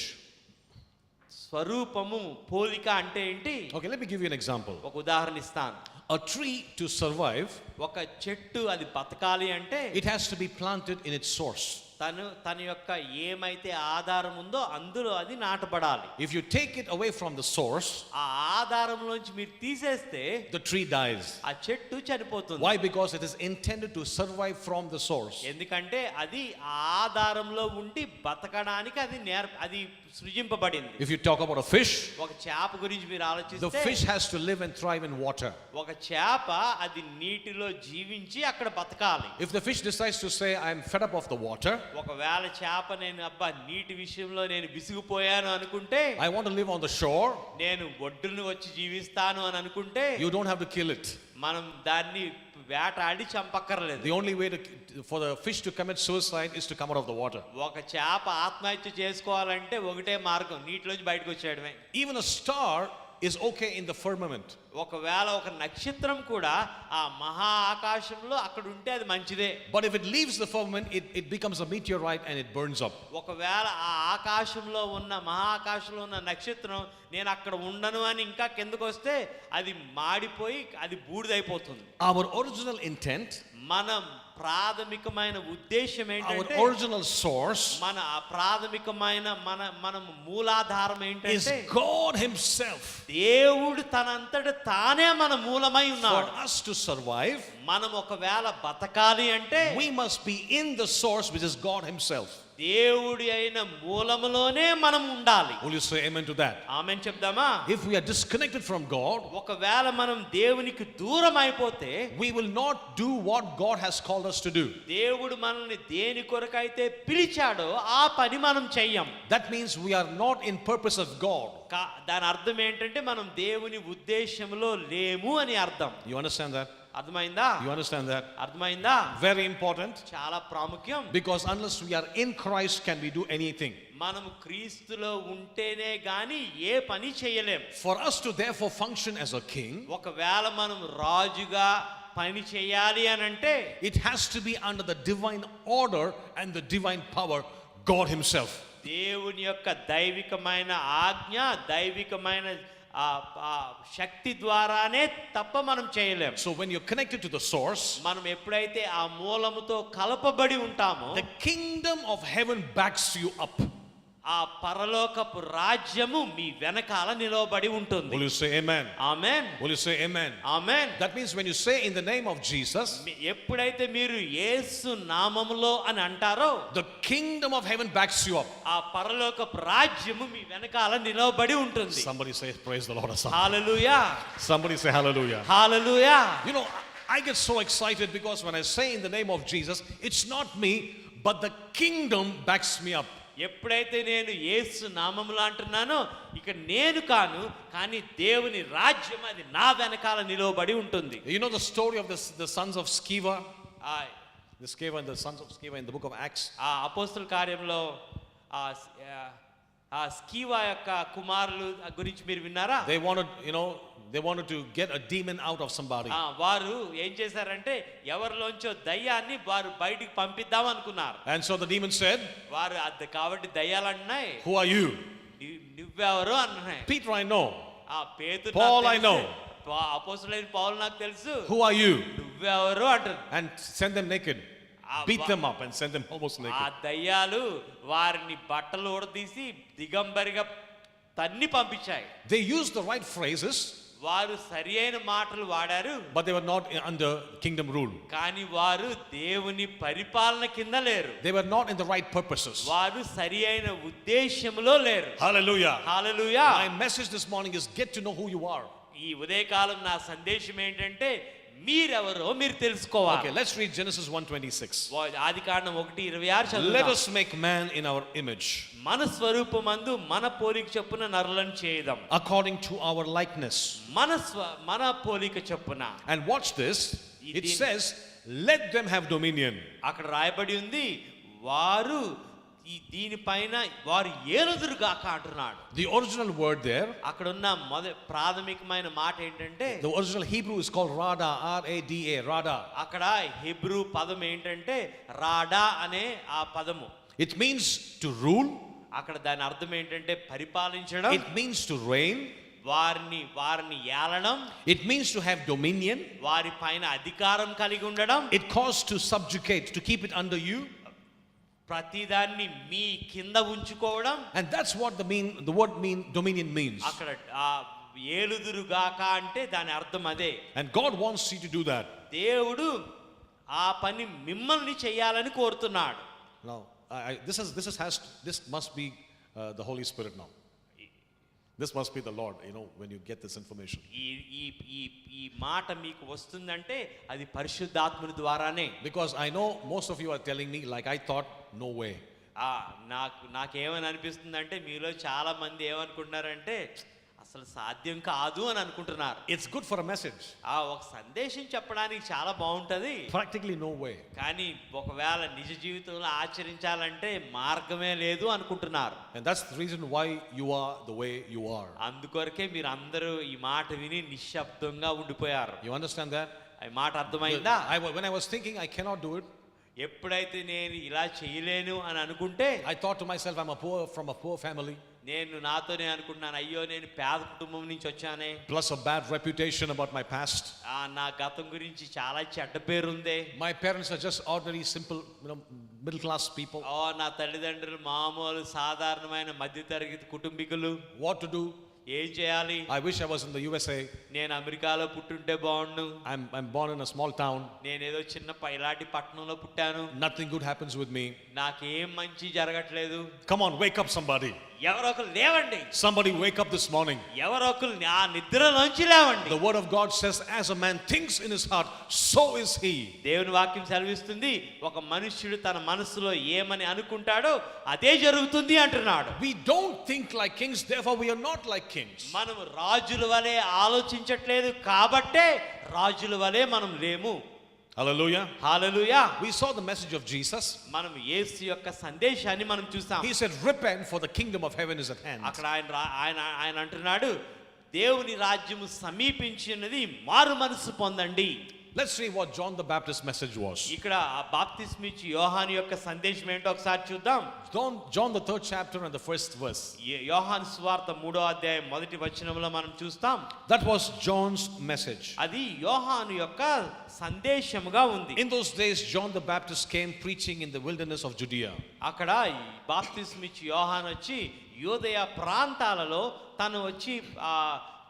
స్వరూపము, పోలిక అంటే ఏంటి? Okay, let me give you an example. ఒక ఉదాహరణ ఇస్తాను. A tree to survive, ఒక చెట్టు అది బతకాలి అంటే it has to be planted in its source. తన యొక్క ఏమైతే ఆధారం ఉందో అందులో అది నాటబడాలి. If you take it away from the source, ఆ ఆధారంలోంచి మీరు తీసేస్తే the tree dies. ఆ చెట్టు చనిపోతుంది. Why? Because it is intended to survive from the source. ఎందుకంటే అది ఆ ఆధారంలో ఉండి బతకడానికి అది సృజింపబడింది. If you talk about a fish, ఒక చేప గురించి మీరు the ఆలోచిస్తే, fish has to live and thrive in water. ఒక చేప అది నీటిలో జీవించి అక్కడ బతకాలి. If the fish decides to say, I'm fed up of the water, ఒకవేళ చేప నేను నీటి విషయంలో నేను విసిగిపోయాను అనుకుంటే, I want to live on the shore, నేను ఒడ్డును వచ్చి జీవిస్తాను అని అనుకుంటే, you don't have to kill it. మనం దాన్ని వేటాడి చంపక్కర్లేదు. The only way for the fish to commit suicide is to come out of the water. ఒక చేప ఆత్మహత్య చేసుకోవాలంటే ఒకటే మార్గం, నీటిలోంచి బయటకు వచ్చేయడమే. Even a star is okay in the firmament. ఒకవేళ ఒక నక్షత్రం కూడా ఆ మహా ఆకాశంలో అక్కడ ఉంటే అది మంచిదే. But if it leaves the firmament, it becomes a meteorite and it burns up. ఒకవేళ ఆ ఆకాశంలో ఉన్న మహా ఆకాశంలో ఉన్న నక్షత్రం నేను అక్కడ ఉండను అని ఇంకా కిందకు వస్తే అది మాడిపోయి అది బూడిదైపోతుంది. Our original intent, మన ప్రాథమికమైన ఉద్దేశం our ఏంటంటే, original source మన ప్రాథమికమైన మన మూలాధారం is ఏంటంటే God Himself. దేవుడు తనంతట తానే మన మూలమై For ఉన్నాడు. us to survive, మనం ఒకవేళ బతకాలి అంటే we must be in the source, which is God Himself. దేవుడి అయిన మూలములోనే మనం ఉండాలి. Will you say amen to that? Amen చెప్దామా? If we are disconnected from God, ఒకవేళ మనం దేవునికి దూరం అయిపోతే we will not do what God has called us to do. దేవుడు మనల్ని దేని కొరకైతే పిలిచాడో ఆ పని మనం చెయ్యం. That means we are not in purpose of God. దాని అర్థం ఏంటంటే మనం దేవుని ఉద్దేశంలో లేము అని అర్థం. You understand that? అర్థమైందా? You understand that? అర్థమైందా? Very important. చాలా ప్రాముఖ్యం. Because unless we are in Christ, can we do anything? మనం క్రీస్తులో ఉంటేనే గాని ఏ పని చేయలేం. For us to therefore function as a king, ఒకవేళ మనం రాజుగా పని చేయాలి అని అంటే it has to be under the divine order and the divine power, God Himself. దేవుని యొక్క దైవికమైన ఆజ్ఞ, దైవికమైన శక్తి ద్వారానే తప్ప మనం చేయలేం. So when you're connected to the source, మనం ఎప్పుడైతే ఆ మూలముతో కలపబడి ఉంటామో the kingdom of heaven backs you up. ఆ పరలోకపు రాజ్యము మీ వెనకాల నిలవబడి ఉంటుంది. Will you say amen? Amen. Will you say amen? Amen. That means when you say in the name of Jesus, ఎప్పుడైతే మీరు యేసు నామములో అని అంటారో the kingdom of heaven backs you up. ఆ పరలోకపు రాజ్యము మీ వెనకాల నిలవబడి ఉంటుంది. Somebody say praise the Lord or something. Hallelujah. Somebody say hallelujah. Hallelujah. You know, I get so excited because when I say in the name of Jesus, it's not me, but the kingdom backs me up. ఎప్పుడైతే నేను యేసు నామములో అంటున్నానో ఇక నేను కాను, కానీ దేవుని రాజ్యం అది నా వెనకాల నిలవబడి ఉంటుంది. You know the story of the sons of Sceva? ఆ The Sceva and the sons of Sceva in the book of Acts. ఆ అపోస్తల కార్యంలో ఆ స్కీవా యొక్క కుమారులు గురించి మీరు విన్నారా? They wanted to get a demon out of somebody. వారు ఏం చేశారంటే ఎవరిలోంచో దయ్యాన్ని వారు బయటికి పంపిద్దాం అనుకున్నారు. And so the demon said, వారు కాబట్టి దయ్యాలు అన్నాయి, who are you? నువ్వెవరు అన్నాయి. Peter, I know. పేతురు, Paul, I know. అపోస్తలుడైన పౌలు నాకు తెలుసు. Who are you? నువ్వెవరు అంటారు. And send them naked. Beat them up and send them almost ఆ naked. దయ్యాలు వారిని బట్టలు ఊడదీసి దిగంబరిగా తన్ని పంపించాయి. They used the right phrases, వారు సరి అయిన మాటలు వాడారు, but they were not under kingdom rule. కానీ వారు దేవుని పరిపాలన కింద లేరు. They were not in the right purposes. వారు సరి అయిన ఉద్దేశంలో లేరు. Hallelujah. Hallelujah. My message this morning is get to know who you are. ఈ ఉదయకాలం నా సందేశం ఏంటంటే మీరెవరో మీరు తెలుసుకోవాలి. Okay, let's read Genesis 1:26. ఆదికాండం 1:26 చదువుదాం. Let us make man in our image, మన స్వరూపమందు మన పోలిక చొప్పున నరులను చేద్దాం, according to our likeness. మన పోలిక చొప్పున. And watch this. It says, let them have dominion. అక్కడ రాయబడి ఉంది, వారు దీనిపైన వారు ఏలుదురుగాక అంటున్నాడు. The original word there, అక్కడ ఉన్న ప్రాథమికమైన మాట ఏంటంటే, the original Hebrew is called rada, R-A-D-A, rada. అక్కడ హెబ్రూ పదం ఏంటంటే రాడా అనే ఆ పదము. It means to rule. అక్కడ దాని అర్థం ఏంటంటే పరిపాలించడం. It means to reign. వారిని ఏలడం. It means to have dominion. వారి పైన అధికారం కలిగి ఉండడం. It calls to subjugate, to keep it under you. ప్రతిదాన్ని మీ కింద ఉంచుకోవడం. And that's what the word dominion means. అక్కడ ఏలుదురుగాక అంటే దాని అర్థం అదే. And God wants you to do that. దేవుడు ఆ పని మిమ్మల్ని చేయాలని కోరుతున్నాడు. Now, this must be the Holy Spirit now. This must be the Lord, when you get this information. ఈ మాట మీకు వస్తుందంటే అది పరిశుద్ధాత్ముని ద్వారానే. Because I know most of you are telling me like I thought, no way. నాకేమని అనిపిస్తుందంటే మీలో చాలా మంది ఏమనుకుంటున్నారంటే అసలు సాధ్యం కాదు అని అనుకుంటున్నారు. It's good for a message. ఆ ఒక సందేశం చెప్పడానికి చాలా బాగుంటది, Practically no way. కానీ ఒకవేళ నిజ జీవితంలో ఆచరించాలంటే మార్గమే లేదు అనుకుంటున్నారు. And that's the reason why you are the way you are. అందుకొరకే మీరు అందరూ ఈ మాట విని నిశ్శబ్దంగా ఉండిపోయారు. You understand that? ఈ మాట అర్థమైందా? When I was thinking I cannot do it, ఎప్పుడైతే నేను ఇలా చేయలేను అని అనుకుంటే I thought to myself, I'm from a poor family, నేను నాతోనే అనుకున్నాను, అయ్యో నేను పేద కుటుంబం నుంచి వచ్చానే, plus a bad reputation about my past. నా గతం గురించి చాలా చెడ్డ పేరుందే. My parents are just ordinary, simple, middle class people. నా తల్లిదండ్రులు మామూలు సాధారణమైన మధ్యతరగతి కుటుంబీకులు. What to do? ఏం చేయాలి? I wish I was in the USA. నేను అమెరికాలో పుట్టుంటే బాగుండు. I'm born in a small town. నేనేదో చిన్న ఇలాంటి పట్టణంలో పుట్టాను. Nothing good happens with me. నాకేం మంచి జరగట్లేదు. Come on, wake up somebody. ఎవరో ఒకరు లేవండి. Somebody wake up this morning. ఎవరో ఒకరు ఆ నిద్రలోంచి లేవండి. The word of God says, as a man thinks in his heart, so is he. దేవుని వాక్యం సెలవిస్తుంది, ఒక మనుష్యుడు తన మనసులో ఏమని అనుకుంటాడో అదే జరుగుతుంది అంటున్నాడు. We don't think like kings, therefore we are not like kings. మనము రాజుల వలె ఆలోచించట్లేదు కాబట్టే రాజుల వలె మనం లేము. Hallelujah. Hallelujah. We saw the message of Jesus. మనం యేసు యొక్క సందేశాన్ని మనం చూసాం. He said, repent, for the kingdom of heaven is at hand. అక్కడ ఆయన అంటున్నాడు, దేవుని రాజ్యము సమీపించినది, మారు మనసు పొందండి. Let's see what John the Baptist's message was. ఇక్కడ ఆ బాప్తిస్మిచ్చి యోహాను యొక్క సందేశం ఏంటో ఒకసారి చూద్దాం. John the 3rd chapter and the 1st verse. యోహాను సువార్త 3వ అధ్యాయం 1వ వచనంలో మనం చూస్తాం. That was John's message. అది యోహాను యొక్క సందేశముగా ఉంది. In those days John the Baptist came preaching in the wilderness of Judea. అక్కడ బాప్తిస్మిచ్చి యోహాను వచ్చి యూదయ ప్రాంతాలలో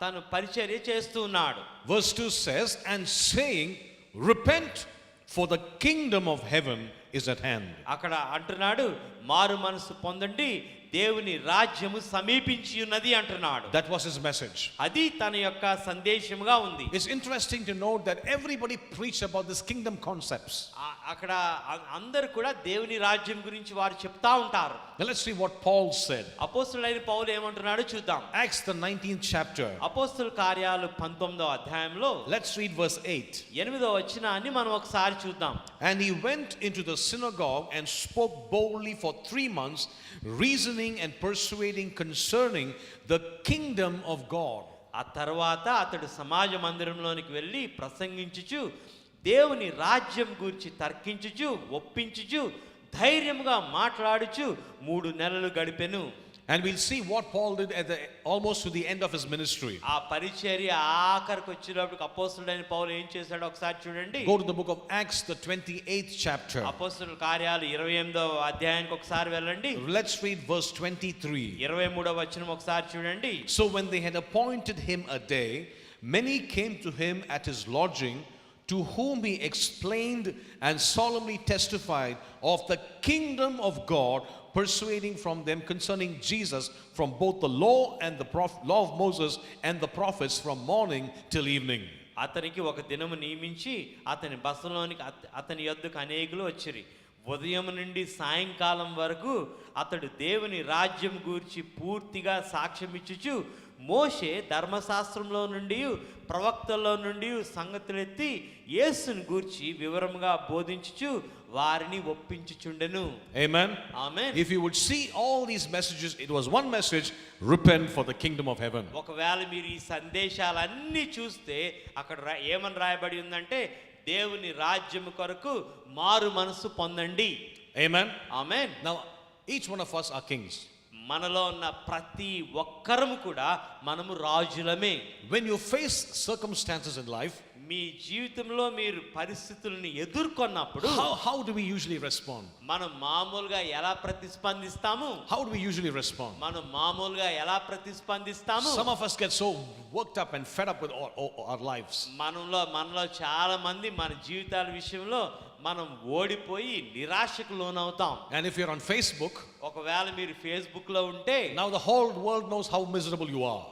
తను పరిచర్య చేస్తూ ఉన్నాడు. Verse 2 says, and saying, repent, for the kingdom of heaven is at hand. అక్కడ అంటున్నాడు, మారు మనసు పొందండి, దేవుని రాజ్యము సమీపించి ఉన్నది అంటున్నాడు. That was his message. అది తన యొక్క సందేశముగా ఉంది. It's interesting to note that everybody preached about this kingdom concepts. అక్కడ అందరూ కూడా దేవుని రాజ్యం గురించి వారు చెప్తా ఉంటారు. Now let's see what Paul said. అపోస్తలుడైన పౌలు ఏమంటున్నాడో చూద్దాం. Acts the 19th chapter. అపోస్తల కార్యాలు 19వ అధ్యాయంలో Let's read verse 8. 8వ వచనాన్ని మనం ఒకసారి చూద్దాం. And he went into the synagogue and spoke boldly for 3 months, reasoning and persuading concerning the kingdom of God. ఆ తర్వాత అతడు సమాజ మందిరంలోనికి వెళ్ళి ప్రసంగించుచు, దేవుని రాజ్యం గురించి తర్కించుచు, ఒప్పించుచు, ధైర్యముగా మాట్లాడుచు 3 నెలలు గడిపెను. And we'll see what Paul did almost to the end of his ministry. ఆ పరిచర్య ఆఖరికి వచ్చినప్పుడు అపోస్తలుడైన పౌలు ఏం చేశాడో ఒకసారి చూడండి. Go to the book of Acts the 28th chapter. అపోస్తలుల కార్యాలు 28వ అధ్యాయానికి ఒకసారి వెళ్ళండి. Let's read verse 23. 23వ వచనం ఒకసారి చూడండి. So when they had appointed him a day, many came to him at his lodging, to whom he explained and solemnly testified of the kingdom of God, persuading from them concerning Jesus from both the law and the law of Moses and the prophets from morning till evening. అతనికి ఒక దినము నియమించి అతని బసలోనికి అతని యొద్దకు అనేకులు వచ్చిరి. ఉదయం నుండి సాయంకాలం వరకు అతడు దేవుని రాజ్యం గూర్చి పూర్తిగా సాక్ష్యమిచ్చుచు, మోషే ధర్మశాస్త్రంలో నుండి ప్రవక్తల్లో నుండి సంగతులెత్తి యేసుని గూర్చి వివరముగా బోధించుచు వారిని ఒప్పించుచుండెను. Amen. Amen. If you would see all these messages, it was one message: repent, for the kingdom of heaven. ఒకవేళ మీరు ఈ సందేశాలన్నీ చూస్తే అక్కడ ఏమని రాయబడి ఉందంటే, దేవుని రాజ్యము కొరకు మారు మనసు పొందండి. Amen. Amen. Now each one of us are kings. మనలో ఉన్న ప్రతి ఒక్కరము కూడా మనము రాజులమే. When you face circumstances in life, మీ జీవితంలో మీరు పరిస్థితులను ఎదుర్కొన్నప్పుడు how do we usually respond? మనం మామూలుగా ఎలా ప్రతిస్పందిస్తాము? How do we usually respond? మనం మామూలుగా ఎలా ప్రతిస్పందిస్తాము? Some of us get so worked up and fed up with our lives. మనలో చాలా మంది మన జీవితాల విషయంలో మనం ఓడిపోయి నిరాశకు లోనవుతాం. And if you're on Facebook, ఒకవేళ మీరు ఫేస్బుక్ లో ఉంటే, now the whole world knows how miserable you are.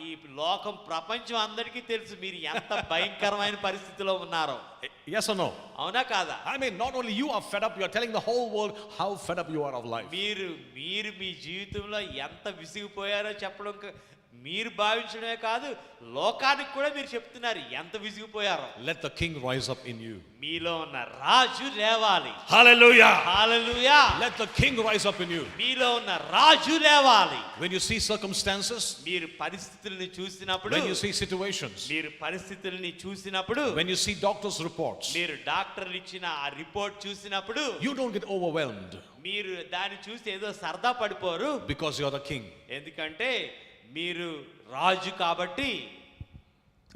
ఈ లోకం ప్రపంచం అందరికీ తెలుసు మీరు ఎంత భయంకరమైన పరిస్థితిలో ఉన్నారో. Yes or no? అవునా కాదా? I mean, not only you are fed up, you are telling the whole world how fed up you are of life. మీరు మీ జీవితంలో ఎంత విసిగిపోయారో చెప్పడం మీరు భావించడమే కాదు, లోకానికి కూడా మీరు చెప్తున్నారు ఎంత విసిగిపోయారో. Let the king rise up in you. మీలో ఉన్న రాజు లేవాలి. Hallelujah. Hallelujah. Let the king rise up in you. మీలో ఉన్న రాజు లేవాలి. When you see circumstances, మీరు పరిస్థితుల్ని చూసినప్పుడు, when you see situations, మీరు పరిస్థితుల్ని చూసినప్పుడు, when you see doctors' reports, మీరు డాక్టర్లు ఇచ్చిన ఆ రిపోర్ట్ చూసినప్పుడు you don't get overwhelmed మీరు దాన్ని చూసి ఏదో సరదా పడిపోరు. because you are the king. ఎందుకంటే మీరు రాజు కాబట్టి.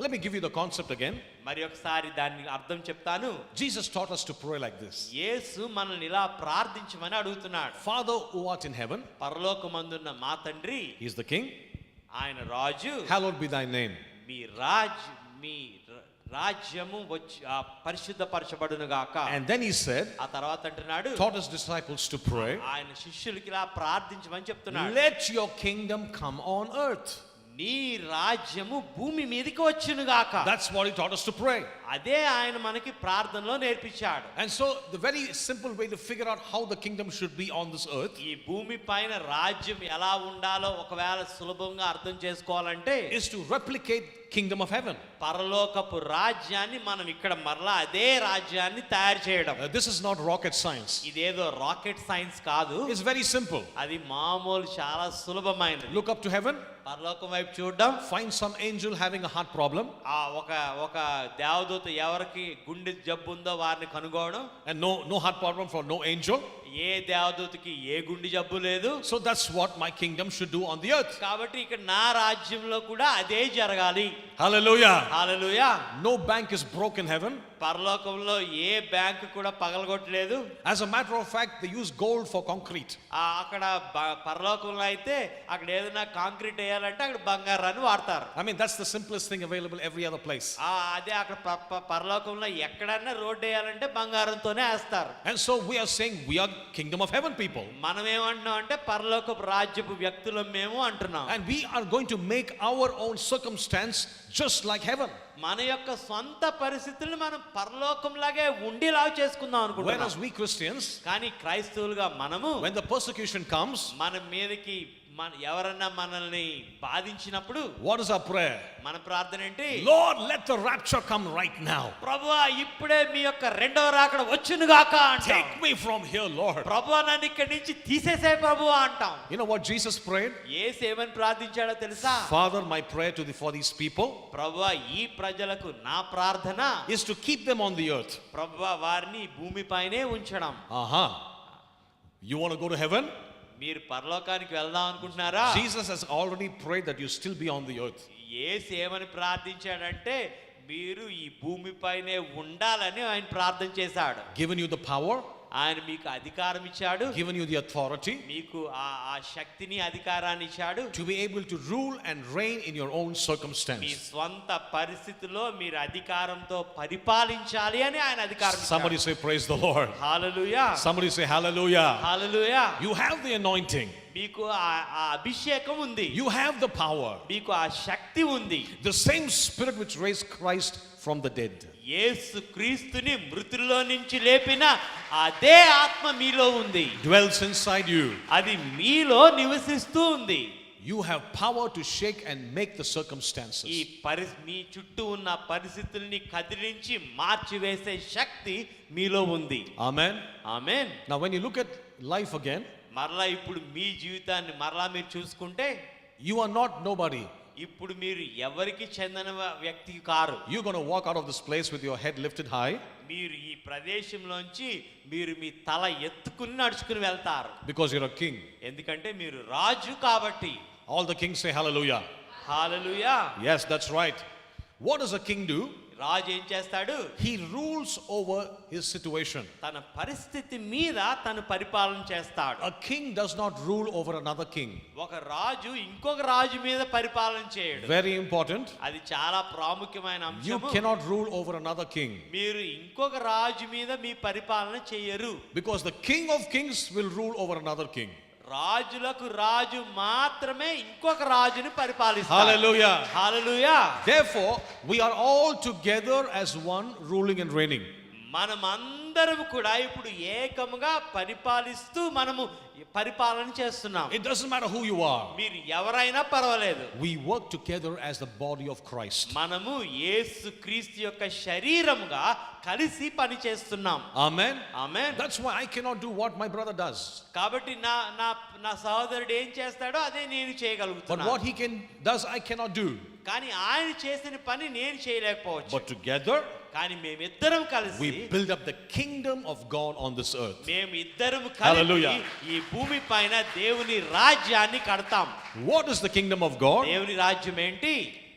Let me give you the concept again. మరి ఒకసారి దాన్ని అర్థం చెప్తాను. Jesus taught us to pray like this. యేసు మనల్ని ఇలా ప్రార్థించమని అడుగుతున్నాడు. Father who art in heaven, పరలోకమందున్న మా తండ్రి, he is the king. ఆయన రాజు. Hallowed be thy name. మీ రాజ్యము వచ్చి పరిశుద్ధపరచబడును గాక. And then he said, ఆ తర్వాత అంటున్నాడు, taught his disciples to pray, ఆయన శిష్యులకి ఇలా ప్రార్థించమని చెప్తున్నాడు. let your kingdom come on earth. నీ రాజ్యము భూమి మీదకి వచ్చును గాక. That's what he taught us to pray. అదే ఆయన మనకి ప్రార్థనలో నేర్పించాడు. And so the very simple way to figure out how the kingdom should be on this earth ఈ భూమి పైన రాజ్యం ఎలా ఉండాలో ఒకవేళ సులభంగా అర్థం చేసుకోవాలంటే is to replicate kingdom of heaven. పరలోకపు రాజ్యాన్ని మనం ఇక్కడ మరలా అదే రాజ్యాన్ని తయారు చేయడం. This is not rocket science. ఇదేదో రాకెట్ సైన్స్ కాదు. It's very simple. అది మామూలు చాలా సులభమైనది. Look up to heaven, పరలోకం వైపు చూడడం, find some angel having a heart problem, ఆ ఒక దేవదూత ఎవరికి గుండె జబ్బు ఉందో వారిని కనుగోవడం. and no heart problem for no angel. ఏ దేవదూతకి ఏ గుండె జబ్బు లేదు. So that's what my kingdom should do on the earth. కాబట్టి ఇక్కడ నా రాజ్యంలో కూడా అదే జరగాలి. Hallelujah. Hallelujah. No bank is broke in heaven. పరలోకంలో ఏ బ్యాంకు కూడా పగలగొట్టలేదు. As a matter of fact, they use gold for concrete. అక్కడ పరలోకంలో అయితే అక్కడ ఏదైనా కాంక్రీట్ వేయాలంటే అక్కడ బంగారాన్ని వాడతారు. I mean, that's the simplest thing available every other place. అదే అక్కడ పరలోకంలో ఎక్కడన్నా రోడ్డు వేయాలంటే బంగారంతోనే వేస్తారు. And so we are saying we are kingdom of heaven people. మనం ఏమంటున్నాం అంటే పరలోకపు రాజ్యపు వ్యక్తులం మేము అంటున్నాం. And we are going to make our own circumstance just like heaven. మన యొక్క సొంత పరిస్థితుల్ని మనం పరలోకంలాగే ఉండేలా చేసుకుందాం అనుకుంటున్నాం. Whereas we Christians, కానీ క్రైస్తవులుగా మనము when the persecution comes, మన మీదకి ఎవరన్నా మనల్ని బాధించినప్పుడు what is our prayer? మన ప్రార్థన ఏంటి? Lord, let the rapture come right now. ప్రభువా ఇప్పుడే మీ యొక్క రెండవ రాకడ వచ్చును గాక అంటాం. Take me from here, Lord. ప్రభువా నన్ను ఇక్కడి నుంచి తీసేసే ప్రభువా అంటాం. You know what Jesus prayed? యేసు ఏమని ప్రార్థించాడో తెలుసా? Father, my prayer for these people ప్రభువా ఈ ప్రజలకు నా ప్రార్థన is to keep them on the earth. ప్రభువా వారిని భూమిపైనే ఉంచడం. Aha. You want to go to heaven? మీరు పరలోకానికి వెళ్దాం అనుకుంటున్నారా? Jesus has already prayed that you still be on the earth. యేసు ఏమని ప్రార్థించాడంటే మీరు ఈ భూమిపైనే ఉండాలని ఆయన ప్రార్థన చేశాడు. Given you the power, ఆయన మీకు అధికారం ఇచ్చాడు. given you the authority మీకు ఆ శక్తిని అధికారాన్ని ఇచ్చాడు. to be able to rule and reign in your own me circumstance. స్వంత పరిస్థితిలో మీరు అధికారంతో పరిపాలించాలి అని ఆయన అధికారం ఇచ్చాడు. Somebody say praise the Lord. Hallelujah. Somebody say hallelujah. Hallelujah. You have the anointing. మీకు ఆ అభిషేకం ఉంది. You have the power. మీకు ఆ శక్తి ఉంది. The same spirit which raised Christ from the dead యేసు క్రీస్తుని మృతుల్లో నుంచి లేపిన అదే ఆత్మ మీలో ఉంది. dwells inside you. అది మీలో నివసిస్తూ ఉంది. You have power to shake and make the circumstances. మీ చుట్టూ ఉన్న పరిస్థితుల్ని కదిలించి మార్చివేసే శక్తి మీలో ఉంది. Amen. Amen. Now when you look at life again, మరలా ఇప్పుడు మీ జీవితాన్ని మరలా మీరు చూసుకుంటే you are not nobody. ఇప్పుడు మీరు ఎవరికి చెందిన వ్యక్తి car. You're going to walk out of this place with your head lifted high. మీరు ఈ ప్రదేశంలోంచి మీరు మీ తల ఎత్తుకుని నడుచుకుని వెళ్తారు. Because you're a king. ఎందుకంటే మీరు రాజు కాబట్టి. All the kings say hallelujah. Hallelujah. Yes, that's right. What does a king do? రాజు ఏం చేస్తాడు? He rules over his situation. తన పరిస్థితి మీద తను పరిపాలన చేస్తాడు. A king does not rule over another king. ఒక రాజు ఇంకొక రాజు మీద పరిపాలన చేయడు. Very important. అది చాలా ప్రాముఖ్యమైన You అంశం. cannot rule over another king. మీరు ఇంకొక రాజు మీద మీ పరిపాలన చేయరు. Because the king of kings will rule over another king. రాజులకు రాజు మాత్రమే ఇంకొక రాజుని పరిపాలిస్తాడు. Hallelujah. Hallelujah. Therefore, we are all together as one ruling and reigning. మనమందరం అందరం కూడా ఇప్పుడు ఏకముగా పరిపాలిస్తూ మనము పరిపాలన చేస్తున్నాం. It doesn't matter who you are. మీరు ఎవరైనా పర్వాలేదు. We work together as the body of Christ. మనము యేసు క్రీస్తు యొక్క శరీరముగా కలిసి పని చేస్తున్నాం. Amen. Amen. That's why I cannot do what my brother does. కాబట్టి నా నా నా సహోదరుడు ఏం చేస్తాడో అదే నేను But చేయగలుగుతాను. what he does, I cannot do. కానీ ఆయన చేసిన పని నేను చేయలేకపోవచ్చు. But together, కానీ మేమిద్దరం కలిసి we build up the kingdom of God on this earth. మేమిద్దరం Hallelujah. కలిసి ఈ భూమి పైన దేవుని రాజ్యాన్ని కడతాం. What is the kingdom of God? దేవుని రాజ్యం ఏంటి?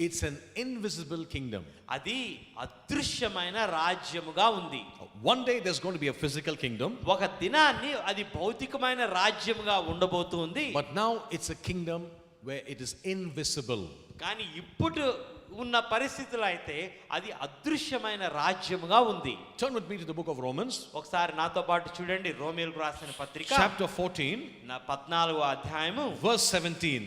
It's an invisible kingdom. అది అదృశ్యమైన రాజ్యముగా ఉంది. One day there's going to be a physical kingdom, ఒక దినాన్ని అది భౌతికమైన రాజ్యముగా ఉండబోతుంది. but now it's a kingdom where it is invisible. కానీ ఇప్పుడు ఉన్న పరిస్థితులు అయితే అది అదృశ్యమైన రాజ్యముగా ఉంది. Turn with me to the book of Romans, ఒకసారి నాతో పాటు చూడండి రోమీయులకు రాసిన పత్రిక chapter 14, 14వ అధ్యాయము verse 17.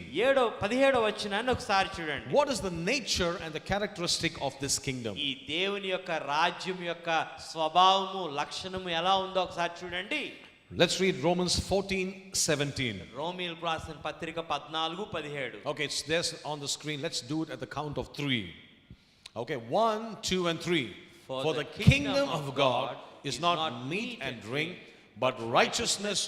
17వ వచనాన్ని ఒకసారి చూడండి. What is the nature and the characteristic of this kingdom? ఈ దేవుని యొక్క రాజ్యం యొక్క స్వభావము లక్షణము ఎలా ఉందో ఒకసారి చూడండి. Let's read Romans 14:17. రోమీయులకు రాసిన పత్రిక 14:17. Okay, it's there on the screen. Let's do it at the count of 3. Okay, 1, 2, and 3. For the kingdom of God is not meat and drink, but righteousness,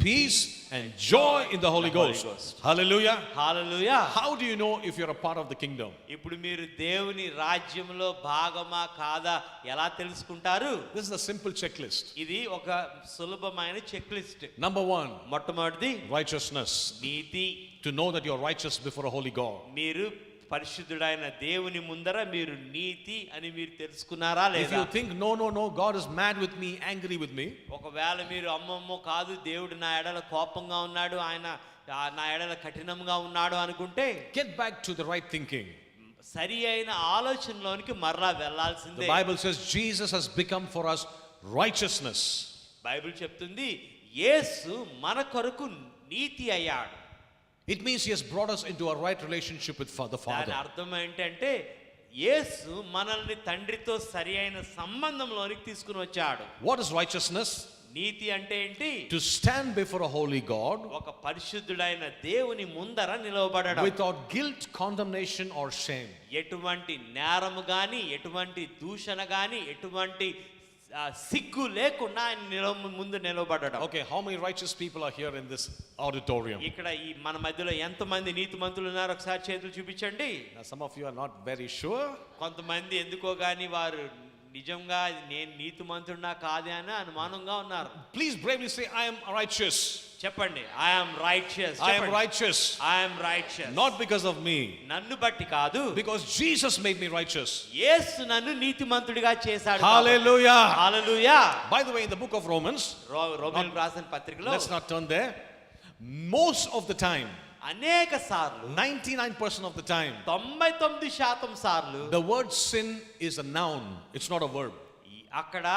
peace, and joy in the Holy Ghost. Hallelujah. Hallelujah. How do you know if you're a part of the kingdom? ఇప్పుడు మీరు దేవుని రాజ్యంలో భాగమా కాదా ఎలా తెలుసుకుంటారు? This is a simple checklist. ఇది ఒక సులభమైన చెక్ లిస్ట్. Number 1, మొట్టమొదటిది righteousness. NITI. To know that you're righteous before a holy God. మీరు పరిశుద్ధుడైన దేవుని ముందర మీరు నీతి అని మీరు తెలుసుకున్నారా If లేదా? you think, no, God is mad with me, angry with me, ఒకవేళ మీరు అమ్మమ్మో కాదు దేవుడు నా ఎడల కోపంగా ఉన్నాడు, ఆయన నా ఎడల కఠినంగా ఉన్నాడు అనుకుంటే get back to the right thinking. సరి అయిన ఆలోచనలోనికి మరలా The వెళ్ళాల్సిందే. Bible says Jesus has become for us righteousness. Bible చెప్తుంది యేసు మన కొరకు నీతి అయ్యాడు. It means he has brought us into a right relationship with the దాని Father. అర్థం ఏంటంటే యేసు మనల్ని తండ్రితో సరి అయిన సంబంధంలోనికి తీసుకుని వచ్చాడు. What is righteousness? నీతి అంటే ఏంటి? To stand before a holy God ఒక పరిశుద్ధుడైన దేవుని ముందర నిలవబడడం. without guilt, condemnation, or shame. ఎటువంటి నేరము గాని, ఎటువంటి దూషణ గాని, ఎటువంటి సిగ్గు లేకుండా ఆయన ముందు నిలవబడడం. Okay, how many righteous people are here in this auditorium? ఇక్కడ ఈ మన మధ్యలో ఎంతమంది నీతిమంతులు ఉన్నారు ఒకసారి చేతులు చూపించండి. Now, some of you are not very sure. కొంతమంది ఎందుకో గాని వారు నిజంగా నేను నీతిమంతుడినా కాదే అని అనుమానంగా ఉన్నారు. Please bravely say, I am righteous. చెప్పండి, I am righteous. I am righteous. I am righteous. Not because of me, నన్ను బట్టి కాదు, because Jesus made me righteous. యేసు నన్ను నీతిమంతుడిగా చేశాడు. Hallelujah. Hallelujah. By the way, in the book of Romans, రోమీయులకు రాసిన పత్రికలో let's not turn there. Most of the time, అనేక సార్లు 99% of the time, 99% సార్లు the word sin is a noun. It's not a verb. అక్కడ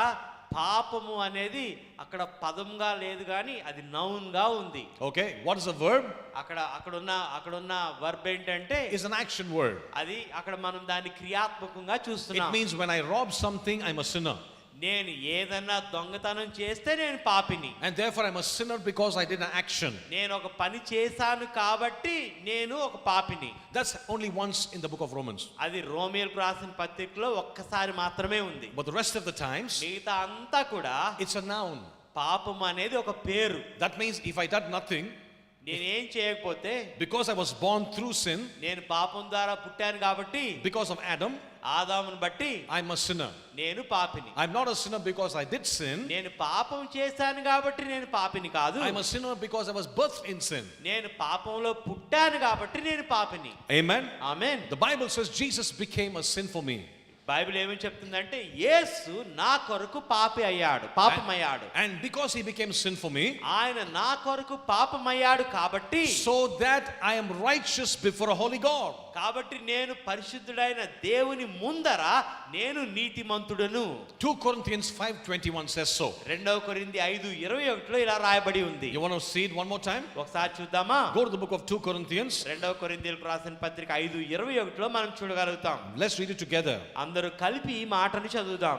పాపము అనేది అక్కడ పదంగా లేదు కానీ అది నౌన్ గా ఉంది. Okay, what is a verb? అక్కడున్న వర్బ్ ఏంటంటే It's an action word. అది అక్కడ మనం దాన్ని క్రియాత్మకంగా It చూస్తున్నాం. means when I rob something, I'm a sinner. నేను ఏదన్నా దొంగతనం చేస్తే నేను పాపిని. And therefore I'm a sinner because I did an action. నేను ఒక పని చేశాను కాబట్టి నేను ఒక పాపిని. That's only once in the book of Romans. అది రోమీయులకు రాసిన పత్రికలో ఒక్కసారి మాత్రమే ఉంది. But the rest of the times, మిగతా అంతా కూడా it's a noun. పాపం అనేది ఒక పేరు. That means if I did nothing, నేనేం చేయకపోతే, because I was born through sin, నేను పాపం ద్వారా పుట్టాను కాబట్టి, because of Adam, ఆదామును బట్టి I'm a sinner. నేను పాపిని. I'm not a sinner because I did sin. నేను పాపం చేశాను కాబట్టి నేను పాపిని కాదు. I'm a sinner because I was birthed in sin. నేను పాపంలో పుట్టాను కాబట్టి నేను పాపిని. Amen. Amen. The Bible says Jesus became a sin for me. Bible ఏమని చెప్తుందంటే యేసు నా కొరకు పాపమయ్యాడు. And because he became sin for me, ఆయన నా కొరకు పాపమయ్యాడు కాబట్టి, so that I am righteous before a holy God. కాబట్టి నేను పరిశుద్ధుడైన దేవుని ముందర నేను నీతిమంతుడను. 2 Corinthians 5:21 says so. 2 కొరింథీ 5:21లో ఇలా రాయబడి ఉంది. You want to see it one more time? ఒకసారి చూద్దామా? Go to the book of 2 Corinthians. 2 కొరింథీయులకు రాసిన పత్రిక 5:21లో మనం చూడగలుగుతాం. Let's read it together. అందరూ కలిపి ఈ మాటను చదువుదాం.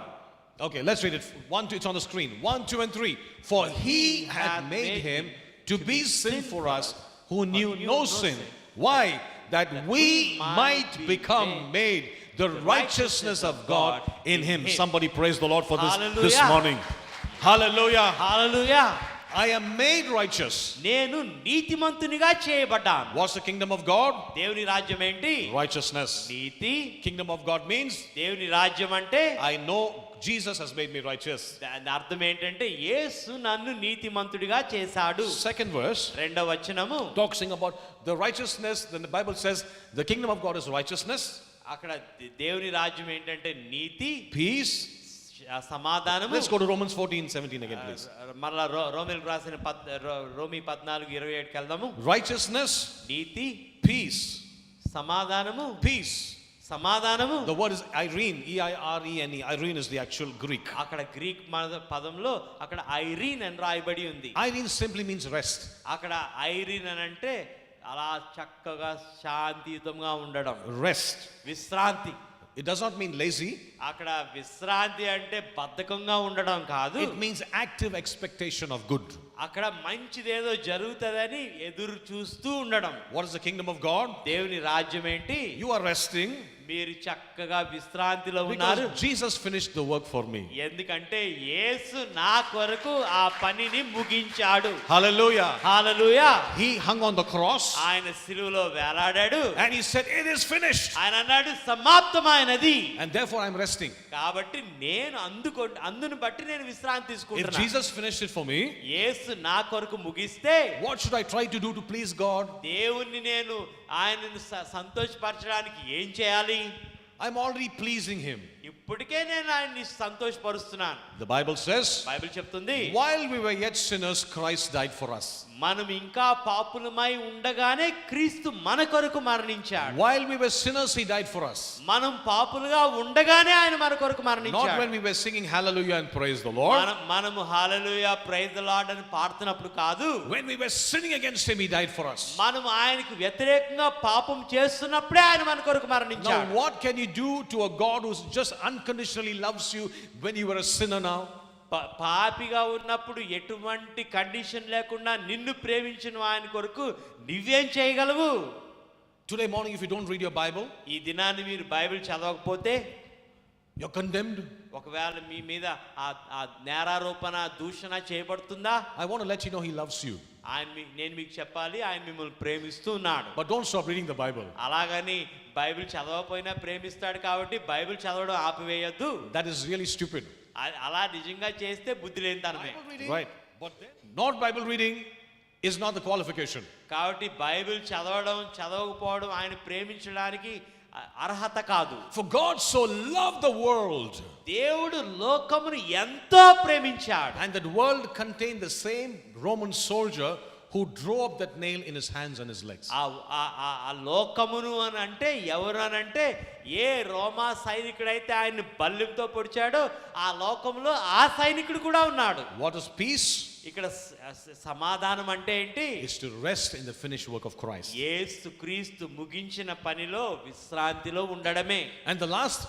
Okay, let's read it. 1, 2, it's on the screen. 1, 2, and 3. For he had made him to be sin for us who knew no sin. Why? That we might become made the righteousness of God in him. Somebody praise the Lord for this Hallelujah. morning. Hallelujah. Hallelujah. I am made righteous. నేను నీతిమంతునిగా చేయబడ్డాను. What's the kingdom of God? దేవుని రాజ్యం ఏంటి? Righteousness. NITI. Kingdom of God means దేవుని రాజ్యం అంటే I know Jesus has made me righteous. దాని అర్థం ఏంటంటే యేసు నన్ను నీతిమంతుడిగా చేశాడు. Second verse రెండవ వచనము talking about the righteousness. Then the Bible says the kingdom of God is righteousness, అక్కడ దేవుని రాజ్యం ఏంటంటే నీతి, peace. సమాధానము. Let's go to Romans 14:17 again, please. మరలా రోమీయులకు రాసిన రోమీ 14:27కి వెళ్దాము. Righteousness, నీతి, peace, సమాధానము, peace. సమాధానము. The word is Irene, E-I-R-E-N-E. Irene is the actual Greek. అక్కడ గ్రీక్ పదంలో అక్కడ ఐరీన్ అని రాయబడి ఉంది. Irene simply means rest. అక్కడ ఐరీన్ అని అంటే అలా చక్కగా శాంతియుతంగా ఉండడం, Rest. విశ్రాంతి. It does not mean lazy. అక్కడ విశ్రాంతి అంటే బద్ధకంగా ఉండడం కాదు. It means active expectation of good. అక్కడ మంచిదేదో జరుగుతుందని ఎదురు చూస్తూ ఉండడం. What is the kingdom of God? దేవుని రాజ్యం ఏంటి? You are resting మీరు చక్కగా విశ్రాంతిలో ఉన్నారు. because Jesus finished the work for me. ఎందుకంటే యేసు నా కొరకు ఆ పనిని ముగించాడు. Hallelujah. Hallelujah. He hung on the cross ఆయన సిలువలో వేలాడాడు. and he said, "It is finished." ఆయన అన్నాడు సమాప్తమైనది. And therefore I'm resting. కాబట్టి నేను అందును బట్టి నేను విశ్రాంతి If తీసుకుంటున్నాను. Jesus finished it for me, యేసు నా కొరకు ముగిస్తే what should I try to do to please God? దేవుణ్ణి నేను ఆయనను సంతోషపరచడానికి ఏం చేయాలి? I'm already pleasing him. ఇప్పటికే నేను ఆయన్ని సంతోషపరుస్తున్నాను. The Bible says, బైబిల్ చెప్తుంది, while we were yet sinners, Christ died for us. మనం ఇంకా పాపులమై ఉండగానే క్రీస్తు మన కొరకు మరణించాడు. While we were sinners, he died for us. మనం పాపులుగా ఉండగానే ఆయన మన కొరకు Not మరణించాడు. when we were singing hallelujah and praise the Lord. మనము హల్లెలూయా ప్రైజ్ ది లార్డ్ అని పాడుతున్నప్పుడు కాదు. When we were sinning against him, he died for us. మనం ఆయనకు వ్యతిరేకంగా పాపం చేస్తున్నప్పుడే ఆయన మన కొరకు Now, మరణించాడు. what can you do to a God who just unconditionally loves you when you were a sinner now? పాపిగా ఉన్నప్పుడు ఎటువంటి కండిషన్ లేకుండా నిన్ను ప్రేమించిన ఆయన కొరకు నువ్వేం చేయగలవు? Today morning, if you don't read your Bible, ఈ దినాన్ని మీరు బైబిల్ చదవకపోతే you're condemned. ఒకవేళ మీ మీద ఆ నేరారోపణ దూషణ చేయబడుతుందా? I want to let you know he loves you. నేను మీకు చెప్పాలి, ఆయన మిమ్మల్ని ప్రేమిస్తూ ఉన్నాడు. But don't stop reading the Bible. అలాగని బైబిల్ చదవకపోయినా ప్రేమిస్తాడు కాబట్టి బైబిల్ చదవడం ఆపివేయొద్దు. That is really stupid. అలా నిజంగా చేస్తే బుద్ధి లేనితనమే. Right. But not Bible reading is not the qualification. కాబట్టి బైబిల్ చదవకపోవడం ఆయన ప్రేమించడానికి అర్హత కాదు. For God so loved the world. దేవుడు లోకమును ఎంతో ప్రేమించాడు. And that world contained the same Roman soldier who drove up that nail in his hands and his legs. ఆ లోకమును అని అంటే ఎవరు అని అంటే ఏ రోమా సైనికుడైతే ఆయన్ని బల్లెంతో పొడిచాడో ఆ లోకంలో ఆ సైనికుడు కూడా ఉన్నాడు. What is peace? ఇక్కడ సమాధానం అంటే ఏంటి? Is to rest in the finished work of Christ. యేసు క్రీస్తు ముగించిన పనిలో విశ్రాంతిలో ఉండడమే. And the last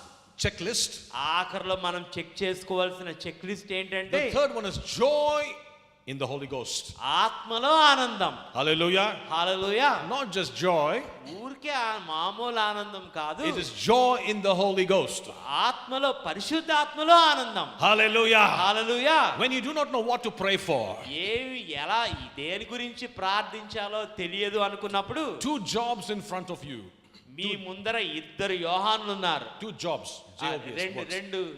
checklist, ఆఖరిలో మనం చెక్ చేసుకోవాల్సిన చెక్ లిస్ట్ ఏంటంటే, the third one is joy in the Holy Ghost. ఆత్మలో ఆనందం. Hallelujah. Hallelujah. Not just joy, ఊరికే మామూలు ఆనందం కాదు. it is joy in the Holy Ghost. ఆత్మలో పరిశుద్ధాత్మలో ఆనందం. Hallelujah. Hallelujah. When you do not know what to pray for, ఎలా దేని గురించి ప్రార్థించాలో తెలియదు అనుకున్నప్పుడు, 2 jobs in front of you. మీ ముందర 2 యోహానులు ఉన్నారు. 2 jobs.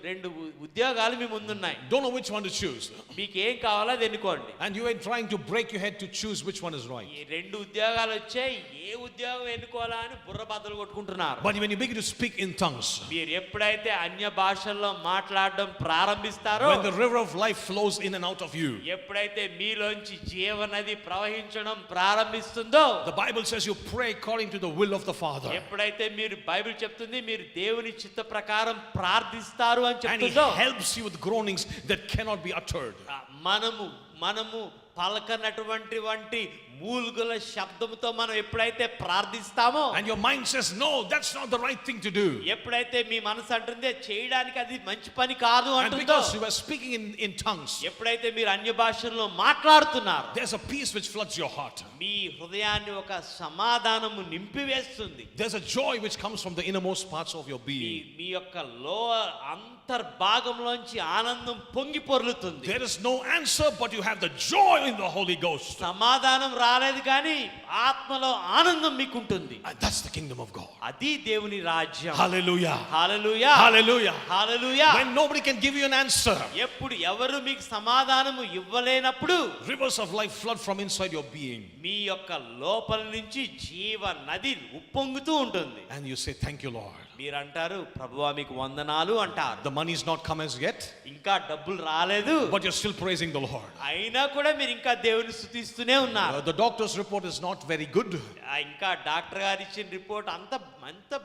రెండు ఉద్యోగాలు మీ ముందున్నాయి. Don't know which one to choose. మీకు ఏం కావాలో అది ఎన్నుకోండి. And you are trying to break your head to choose which one is right. ఈ 2 ఉద్యోగాలు వచ్చాయి, ఏ ఉద్యోగం ఎన్నుకోవాలా అని బుర్ర బద్దలు కొట్టుకుంటున్నారు. But when you begin to speak in tongues, మీరు ఎప్పుడైతే అన్య భాషల్లో మాట్లాడడం ప్రారంభిస్తారో, when the river of life flows in and out of you, ఎప్పుడైతే మీలోంచి జీవనది ప్రవహించడం ప్రారంభిస్తుందో, the Bible says you pray according to the will of the Father. ఎప్పుడైతే మీరు Bible చెప్తుంది మీరు దేవుని చిత్త ప్రకారం ప్రార్థిస్తారు అని And he చెప్తుందో, helps you with groanings that cannot be uttered. మనము పలకనటువంటి మూలుగుల శబ్దంతో మనం ఎప్పుడైతే ప్రార్థిస్తామో, and your mind says, no, that's not the right thing to do. ఎప్పుడైతే మీ మనసు అంటుందే చేయడానికి అది మంచి పని కాదు And అంటుందో, because you are speaking in tongues, ఎప్పుడైతే మీరు అన్య భాషల్లో మాట్లాడుతున్నారు, there's a peace which floods your heart. మీ హృదయాన్ని ఒక సమాధానము నింపివేస్తుంది. There's a joy which comes from the innermost parts of your being. మీ యొక్క అంతర్భాగంలోంచి ఆనందం పొంగి పొర్లుతుంది. There is no answer, but you have the joy in the Holy Ghost. సమాధానం రాలేదు కానీ ఆత్మలో ఆనందం మీకు ఉంటుంది. And that's the kingdom of God. అది దేవుని రాజ్యం. Hallelujah. Hallelujah, Hallelujah. Hallelujah. When nobody can give you an answer, ఎప్పుడు ఎవరు మీకు సమాధానము ఇవ్వలేనప్పుడు rivers of life flood from inside your being. మీ యొక్క లోపల నుంచి జీవ నది ఉప్పొంగుతూ ఉంటుంది. And you say, thank you, Lord. మీరంటారు, ప్రభువా మీకు వందనాలు అంటారు. The money's not come as yet, ఇంకా డబ్బులు రాలేదు, but you're still praising the Lord. అయినా కూడా మీరు ఇంకా దేవుని స్తుతిస్తూనే ఉన్నారు. The doctor's report is not very good, ఇంకా డాక్టర్ గారు ఇచ్చిన రిపోర్ట్ అంత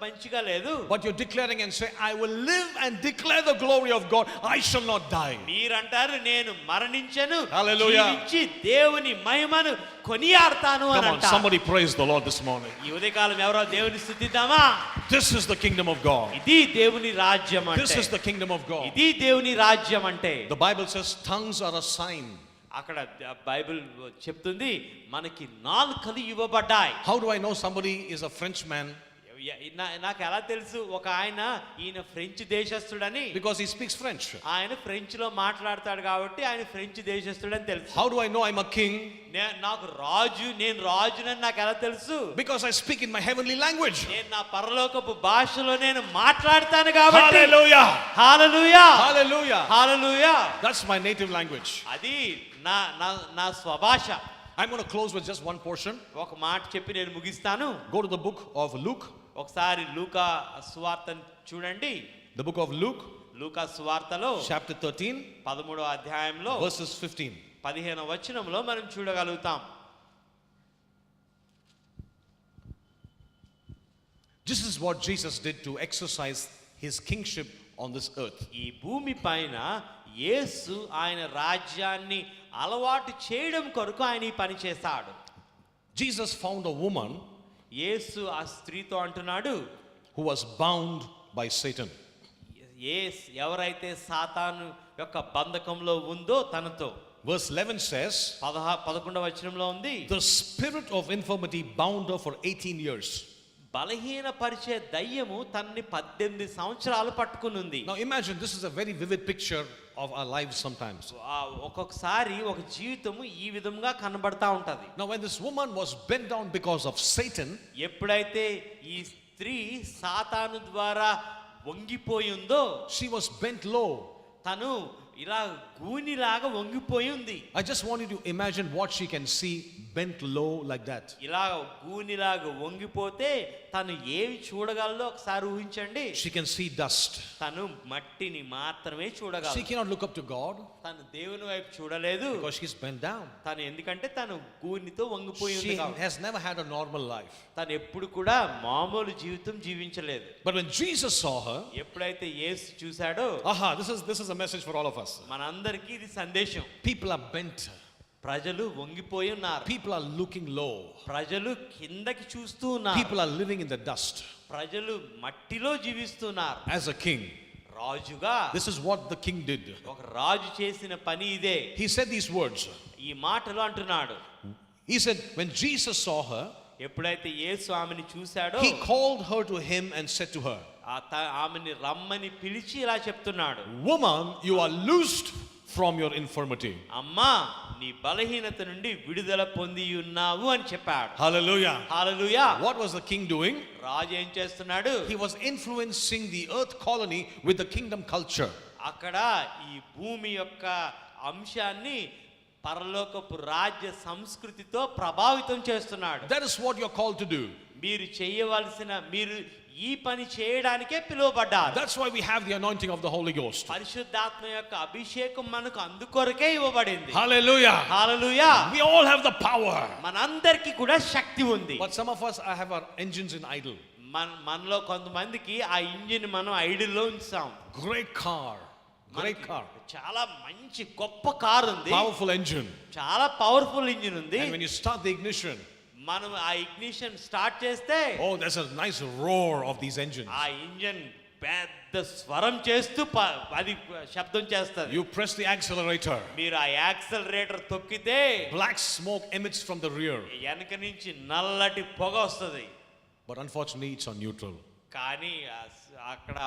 మంచిగా లేదు, but you're declaring and say, I will live and declare the glory of God. I shall not die. మీరంటారు, నేను మరణించను, Hallelujah. జీవించి దేవుని మహిమను కొనియాడతాను అని Come on, అంటారు. somebody praise the Lord this morning. ఈ ఉదయకాలం ఎవరో దేవుని స్తుతిద్దామా? This is the kingdom of God. ఇది దేవుని రాజ్యం అంటే. This is the kingdom of God. ఇది దేవుని రాజ్యం అంటే. The Bible says tongues are a sign. అక్కడ బైబిల్ చెప్తుంది మనకి నాలుకలు ఇవ్వబడ్డాయి. How do I know somebody is a Frenchman? నాకు ఎలా తెలుసు ఒక ఈయన ఫ్రెంచ్ దేశస్థుడని? Because he speaks French. ఆయన ఫ్రెంచ్ లో మాట్లాడతాడు కాబట్టి ఆయన ఫ్రెంచ్ దేశస్థుడని తెలుసు. How do I know I'm a king? నేను రాజునని నాకు ఎలా తెలుసు? Because I speak in my heavenly language. నేను నా పరలోకపు భాషలో నేను మాట్లాడతాను కాబట్టి. Hallelujah. Hallelujah, Hallelujah. Hallelujah. That's my native language. అది నా స్వభాష. I'm going to close with just one portion. ఒక మాట చెప్పి నేను ముగిస్తాను. Go to the book of Luke. ఒకసారి లూకా సువార్తను చూడండి. The book of Luke, లూకా సువార్తలో chapter 13, 13వ అధ్యాయంలో verses 15. 15వ వచనంలో మనం చూడగలుగుతాం. This is what Jesus did to exercise his kingship on this earth. ఈ భూమి పైన యేసు ఆయన రాజ్యాన్ని అలవాటు చేయడం కొరకు ఆయన ఈ పని చేశాడు. Jesus found a woman యేసు ఆ స్త్రీతో అంటున్నాడు, who was bound by Satan. ఎవరైతే సాతాను యొక్క బంధకంలో ఉందో తనతో. Verse 11 says, 11వ వచనంలో ఉంది, the spirit of infirmity bound her for 18 years. బలహీనపరిచే దయ్యము తనని 18 సంవత్సరాలు పట్టుకునుంది. Now imagine, this is a very vivid picture of our lives sometimes. ఒక్కొక్కసారి ఒక జీవితము ఈ విధంగా కనబడతా ఉంటది. Now when this woman was bent down because of Satan, ఎప్పుడైతే ఈ స్త్రీ సాతాను ద్వారా వంగిపోయిందో, she was bent low. తను ఇలా గూనిలాగా వంగిపోయి ఉంది. I just want you to imagine what she can see bent low like that. ఇలా గూనిలాగా వంగిపోతే తను ఏవి చూడగలదో ఒకసారి ఊహించండి. She can see dust. తను మట్టిని మాత్రమే చూడగలదు. She cannot look up to God తను దేవుని వైపు చూడలేదు. because she's bent down. తను ఎందుకంటే తను గూనితో వంగిపోయి ఉంది She కాబట్టి. has never had a normal life. తను ఎప్పుడు కూడా మామూలు జీవితం జీవించలేదు. But when Jesus saw her, ఎప్పుడైతే యేసు చూశాడో, this is a message for all of us. మనందరికీ ఇది సందేశం. People are bent. ప్రజలు వంగిపోయి ఉన్నారు. People are looking low. ప్రజలు కిందకి చూస్తూ ఉన్నారు. People are living in the dust. ప్రజలు మట్టిలో జీవిస్తున్నారు. As a king, రాజుగా this is what the king did. ఒక రాజు చేసిన పని ఇదే. He said these words. ఈ మాటలు అంటున్నాడు. He said, when Jesus saw her, ఎప్పుడైతే యేసు ఆమెని చూశాడో, he called her to him and said to her, ఆమెని రమ్మని పిలిచి ఇలా చెప్తున్నాడు, woman, you are loosed from your infirmity. అమ్మా, నీ బలహీనత నుండి విడుదల పొంది ఉన్నావు అని చెప్పాడు. Hallelujah. Hallelujah. What was the king doing? రాజు ఏం చేస్తున్నాడు? He was influencing the earth colony with the kingdom culture. అక్కడ ఈ భూమి యొక్క అంశాన్ని పరలోకపు రాజ్య సంస్కృతితో ప్రభావితం చేస్తున్నాడు. That is what you're called to do. మీరు ఈ పని చేయడానికే పిలువబడ్డారు. That's why we have the anointing of the Holy Ghost. పరిశుద్ధాత్మ యొక్క అభిషేకం మనకు అందుకొరకే ఇవ్వబడింది. Hallelujah. Hallelujah. We all have the power. మనందరికీ కూడా శక్తి ఉంది. But some of us have our engines in idle. మనలో కొంతమందికి ఆ ఇంజిన్ మనం ఐడిల్లో ఉంచాం. Great car, Great car. చాలా మంచి గొప్ప కారు ఉంది, Powerful engine. చాలా పవర్ఫుల్ ఇంజిన్ ఉంది. And when you start the ignition, మనం ఆ ఇగ్నిషన్ స్టార్ట్ చేస్తే oh, there's a nice roar of these engines. ఆ ఇంజిన్ పెద్ద స్వరం చేస్తూ అది శబ్దం చేస్తుంది. You press the accelerator. మీరు ఆ యాక్సలరేటర్ తొక్కితే Black smoke emits from the rear. వెనక నుంచి నల్లటి పొగ వస్తుంది. But unfortunately, it's on neutral. కానీ అక్కడ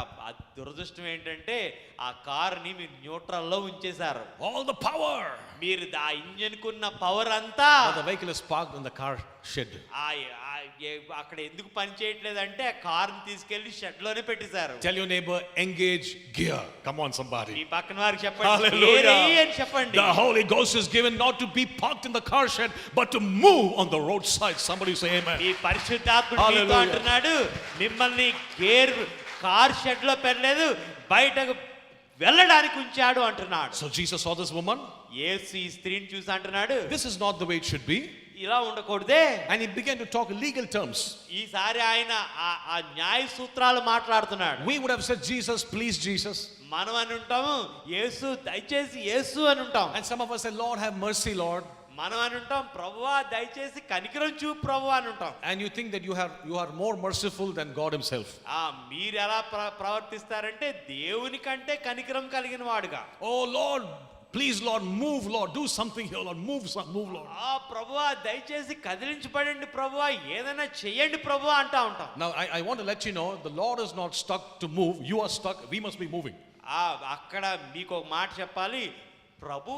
దురదృష్టం ఏంటంటే ఆ కార్ని మీరు న్యూట్రల్లో ఉంచేశారు. All the power. మీరు ఆ ఇంజిన్ కున్న పవర్ అంతా But the vehicle is parked in the car shed. అక్కడ ఎందుకు పని చేయట్లేదంటే ఆ కార్ని తీసుకెళ్లి షెడ్ లోనే పెట్టేశారు. Tell your neighbor, engage gear. Come on, me somebody. పక్కన వారికి చెప్పండి, Hallelujah. "Gear ఎయ్యి" అని చెప్పండి. The Holy Ghost is given not to be parked in the car shed, but to move on the roadside. Somebody say amen. ఈ పరిశుద్ధాత్ముడు మీతో Hallelujah. అంటున్నాడు, మిమ్మల్ని గేర్ కార్ షెడ్ లో పెట్టలేదు, బయటకు వెళ్ళడానికి ఉంచాడు అంటున్నాడు. So Jesus saw this woman. యేసు ఈ స్త్రీని చూసి అంటున్నాడు, This is not the way it should be. ఇలా ఉండకూడదే. And he began to talk legal terms. ఈసారి ఆయన ఆ న్యాయ సూత్రాలు మాట్లాడుతున్నాడు. We would have said, Jesus, please, Jesus. మనం అని ఉంటాము, యేసు దయచేసి యేసు అని ఉంటాం. And some of us say, Lord, have mercy, Lord. మనం అని ఉంటాం, ప్రభువా దయచేసి కనికరం చూపు ప్రభువా అని ఉంటాం. And you think that you are more merciful than God himself. మీరు ఎలా ప్రవర్తిస్తారంటే దేవుని కంటే కనికరం కలిగిన వాడుగా. Oh Lord, please Lord, move Lord, do something here Lord, move Lord. ప్రభువా దయచేసి కదిలించబడండి ప్రభువా, ఏదైనా చెయ్యండి ప్రభువా అంటా ఉంటాం. Now I want to let you know, the Lord is not stuck to move, you are stuck, we must be moving. అక్కడ మీకు ఒక మాట చెప్పాలి, ప్రభు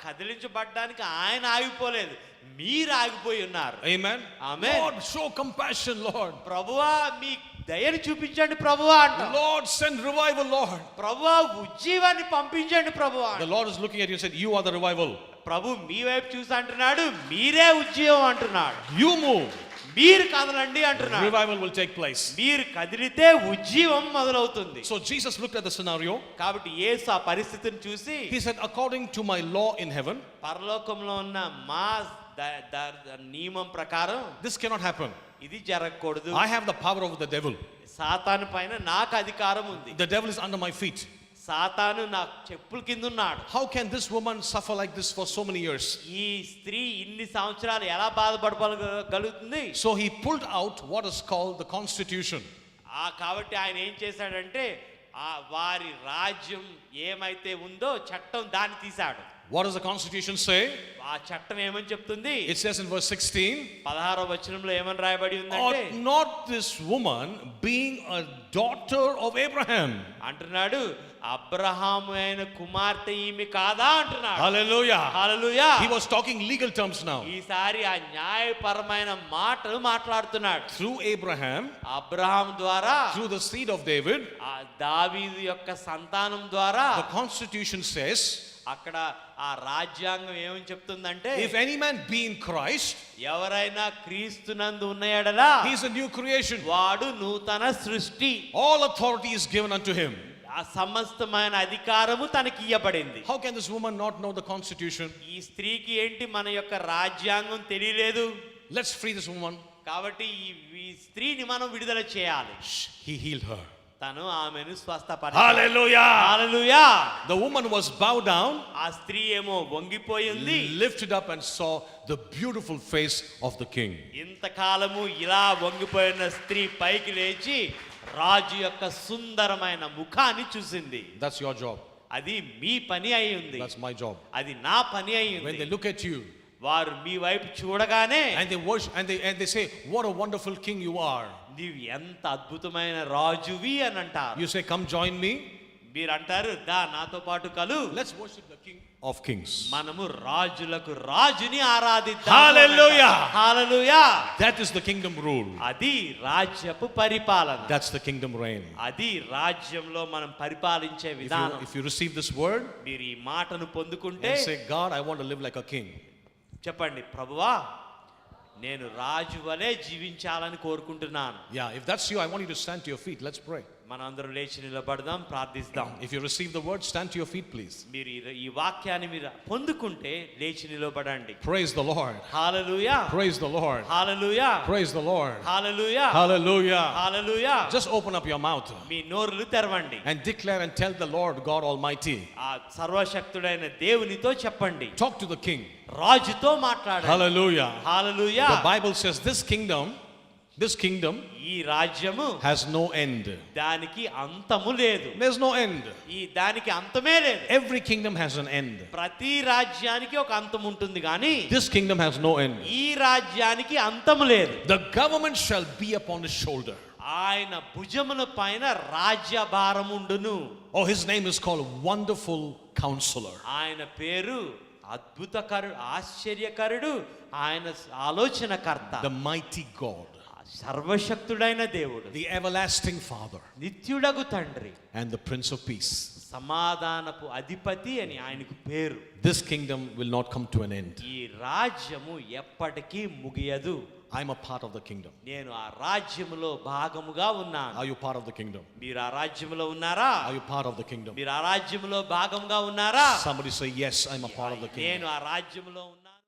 కదిలించబడ్డానికి ఆయన ఆగిపోలేదు, మీరు ఆగిపోయి ఉన్నారు. Amen. Amen. Lord, show compassion Lord. ప్రభువా మీ దయని చూపించండి ప్రభువా అంట. Lord, send revival Lord. ప్రభువా ఉజ్జీవాన్ని పంపించండి ప్రభువా. The Lord is looking at you and said, you are the revival. ప్రభు మీ వైపు చూసి అంటున్నాడు, మీరే ఉజ్జీవం అంటున్నాడు. You move, మీరు కదలండి అంటున్నాడు. revival will take place. మీరు కదిలితే ఉజ్జీవం మొదలవుతుంది. So Jesus looked at the scenario. కాబట్టి యేసు ఆ పరిస్థితిని చూసి, He said, according to my law in heaven, పరలోకంలో ఉన్న మా నియమం ప్రకారం this cannot happen. ఇది జరగకూడదు. I have the power over the devil. సాతాను పైన నాకు అధికారం ఉంది. The devil is under my feet. సాతాను నా చెప్పుల కింద ఉన్నాడు. How can this woman suffer like this for so many years? ఈ స్త్రీ ఇన్ని సంవత్సరాలు ఎలా బాధపడగలుగుతుంది? So he pulled out what is called the constitution. కాబట్టి ఆయన ఏం చేశాడంటే వారి రాజ్యం ఏమైతే ఉందో చట్టం దాన్ని తీశాడు. What does the constitution say? ఆ చట్టం ఏమని చెప్తుంది? It says in verse 16, 16వ వచనంలో ఏమని రాయబడి ఉందంటే, ought not this woman, being a daughter of Abraham. అంటున్నాడు, అబ్రహాము అయిన కుమార్తె ఈమె కాదా అంటున్నాడు. Hallelujah. Hallelujah. He was talking legal terms now. ఈసారి ఆ న్యాయపరమైన మాటలు మాట్లాడుతున్నాడు. Through Abraham, అబ్రహాం ద్వారా, through the seed of David, ఆ దావీదు యొక్క సంతానం ద్వారా, the constitution says, అక్కడ ఆ రాజ్యాంగం ఏమని చెప్తుందంటే, if any man be in Christ, ఎవరైనా క్రీస్తునందు ఉన్న యెడల he is a new creation. వాడు నూతన సృష్టి. All authority is given unto him. ఆ సమస్తమైన అధికారము తనకి ఇయ్యబడింది. How can this woman not know the constitution? ఈ స్త్రీకి ఏంటి మన యొక్క రాజ్యాంగం తెలియలేదు. Let's free this woman. కాబట్టి ఈ స్త్రీని మనం విడుదల చేయాలి. He healed her. తను ఆమెను స్వస్థపరిచాడు. Hallelujah. Hallelujah. The woman was bowed down, ఆ స్త్రీ ఏమో వంగిపోయింది, lifted up and saw the beautiful face of the king. ఇంతకాలము ఇలా వంగిపోయిన స్త్రీ పైకి లేచి రాజు యొక్క సుందరమైన ముఖాన్ని చూసింది. That's your job. అది మీ పని అయి ఉంది. That's my job. అది నా పని అయి When they ఉంది. look at you వారు మీ వైపు చూడగానే and they worship and they say, what a wonderful king you are. నీవు ఎంత అద్భుతమైన రాజువి అని అంటారు. You say, come join me. మీరు అంటారు, దా నాతో పాటు కలు, Let's worship the king of kings. మనము రాజులకు రాజుని ఆరాధిద్దాం. Hallelujah. Hallelujah. That is the kingdom rule. అది రాజ్యపు పరిపాలన. That's the kingdom reign. అది రాజ్యంలో మనం పరిపాలించే విధానం. If you receive this word మీరు ఈ మాటను పొందుకుంటే and say, God, I want to live like a king. చెప్పండి, ప్రభువా నేను రాజు వలె జీవించాలని కోరుకుంటున్నాను. Yeah, if that's you, I want you to stand to your feet. Let's pray. మనందరం లేచి నిలబడదాం, ప్రార్థిస్తాం. If you receive the word, stand to your feet, please. మీరు ఈ వాక్యాన్ని మీరు పొందుకుంటే లేచి నిలబడండి. Praise the Lord. Hallelujah, Praise the Lord. Hallelujah, Praise the Lord. Hallelujah, Hallelujah. Hallelujah. Just open up your mouth మీ నోరులు తెరవండి. and declare and tell the Lord God Almighty. ఆ సర్వశక్తుడైన దేవునితో చెప్పండి. Talk to the King. రాజుతో మాట్లాడండి. Hallelujah. Hallelujah. The Bible says this kingdom ఈ రాజ్యము has no end. దానికి అంతము లేదు. There's no end. దానికి అంతమే లేదు. Every kingdom has an end. ప్రతి రాజ్యానికి ఒక అంతం ఉంటుంది కానీ This kingdom has no end. ఈ రాజ్యానికి అంతము లేదు. The government shall be upon his shoulder. ఆయన భుజముల పైన రాజ్యభారముండును. Oh, his name is called Wonderful Counselor. ఆయన పేరు అద్భుతకరుడు, ఆశ్చర్యకరుడు, ఆయన ఆలోచనకర్త, The mighty God. సర్వశక్తుడైన దేవుడు, The everlasting Father. నిత్యుడగు తండ్రి, And the Prince of Peace. సమాధానపు అధిపతి అని ఆయనకు పేరు. This kingdom will not come to an end. ఈ రాజ్యము ఎప్పటికీ ముగియదు. I'm a part of the kingdom. నేను ఆ రాజ్యములో భాగముగా ఉన్నాను. Are you part of the kingdom? మీరు ఆ రాజ్యములో ఉన్నారా? Are you part of the kingdom? మీరు ఆ రాజ్యములో భాగముగా ఉన్నారా? Somebody say, yes, I'm a part of the kingdom. నేను ఆ రాజ్యములో ఉన్నాను.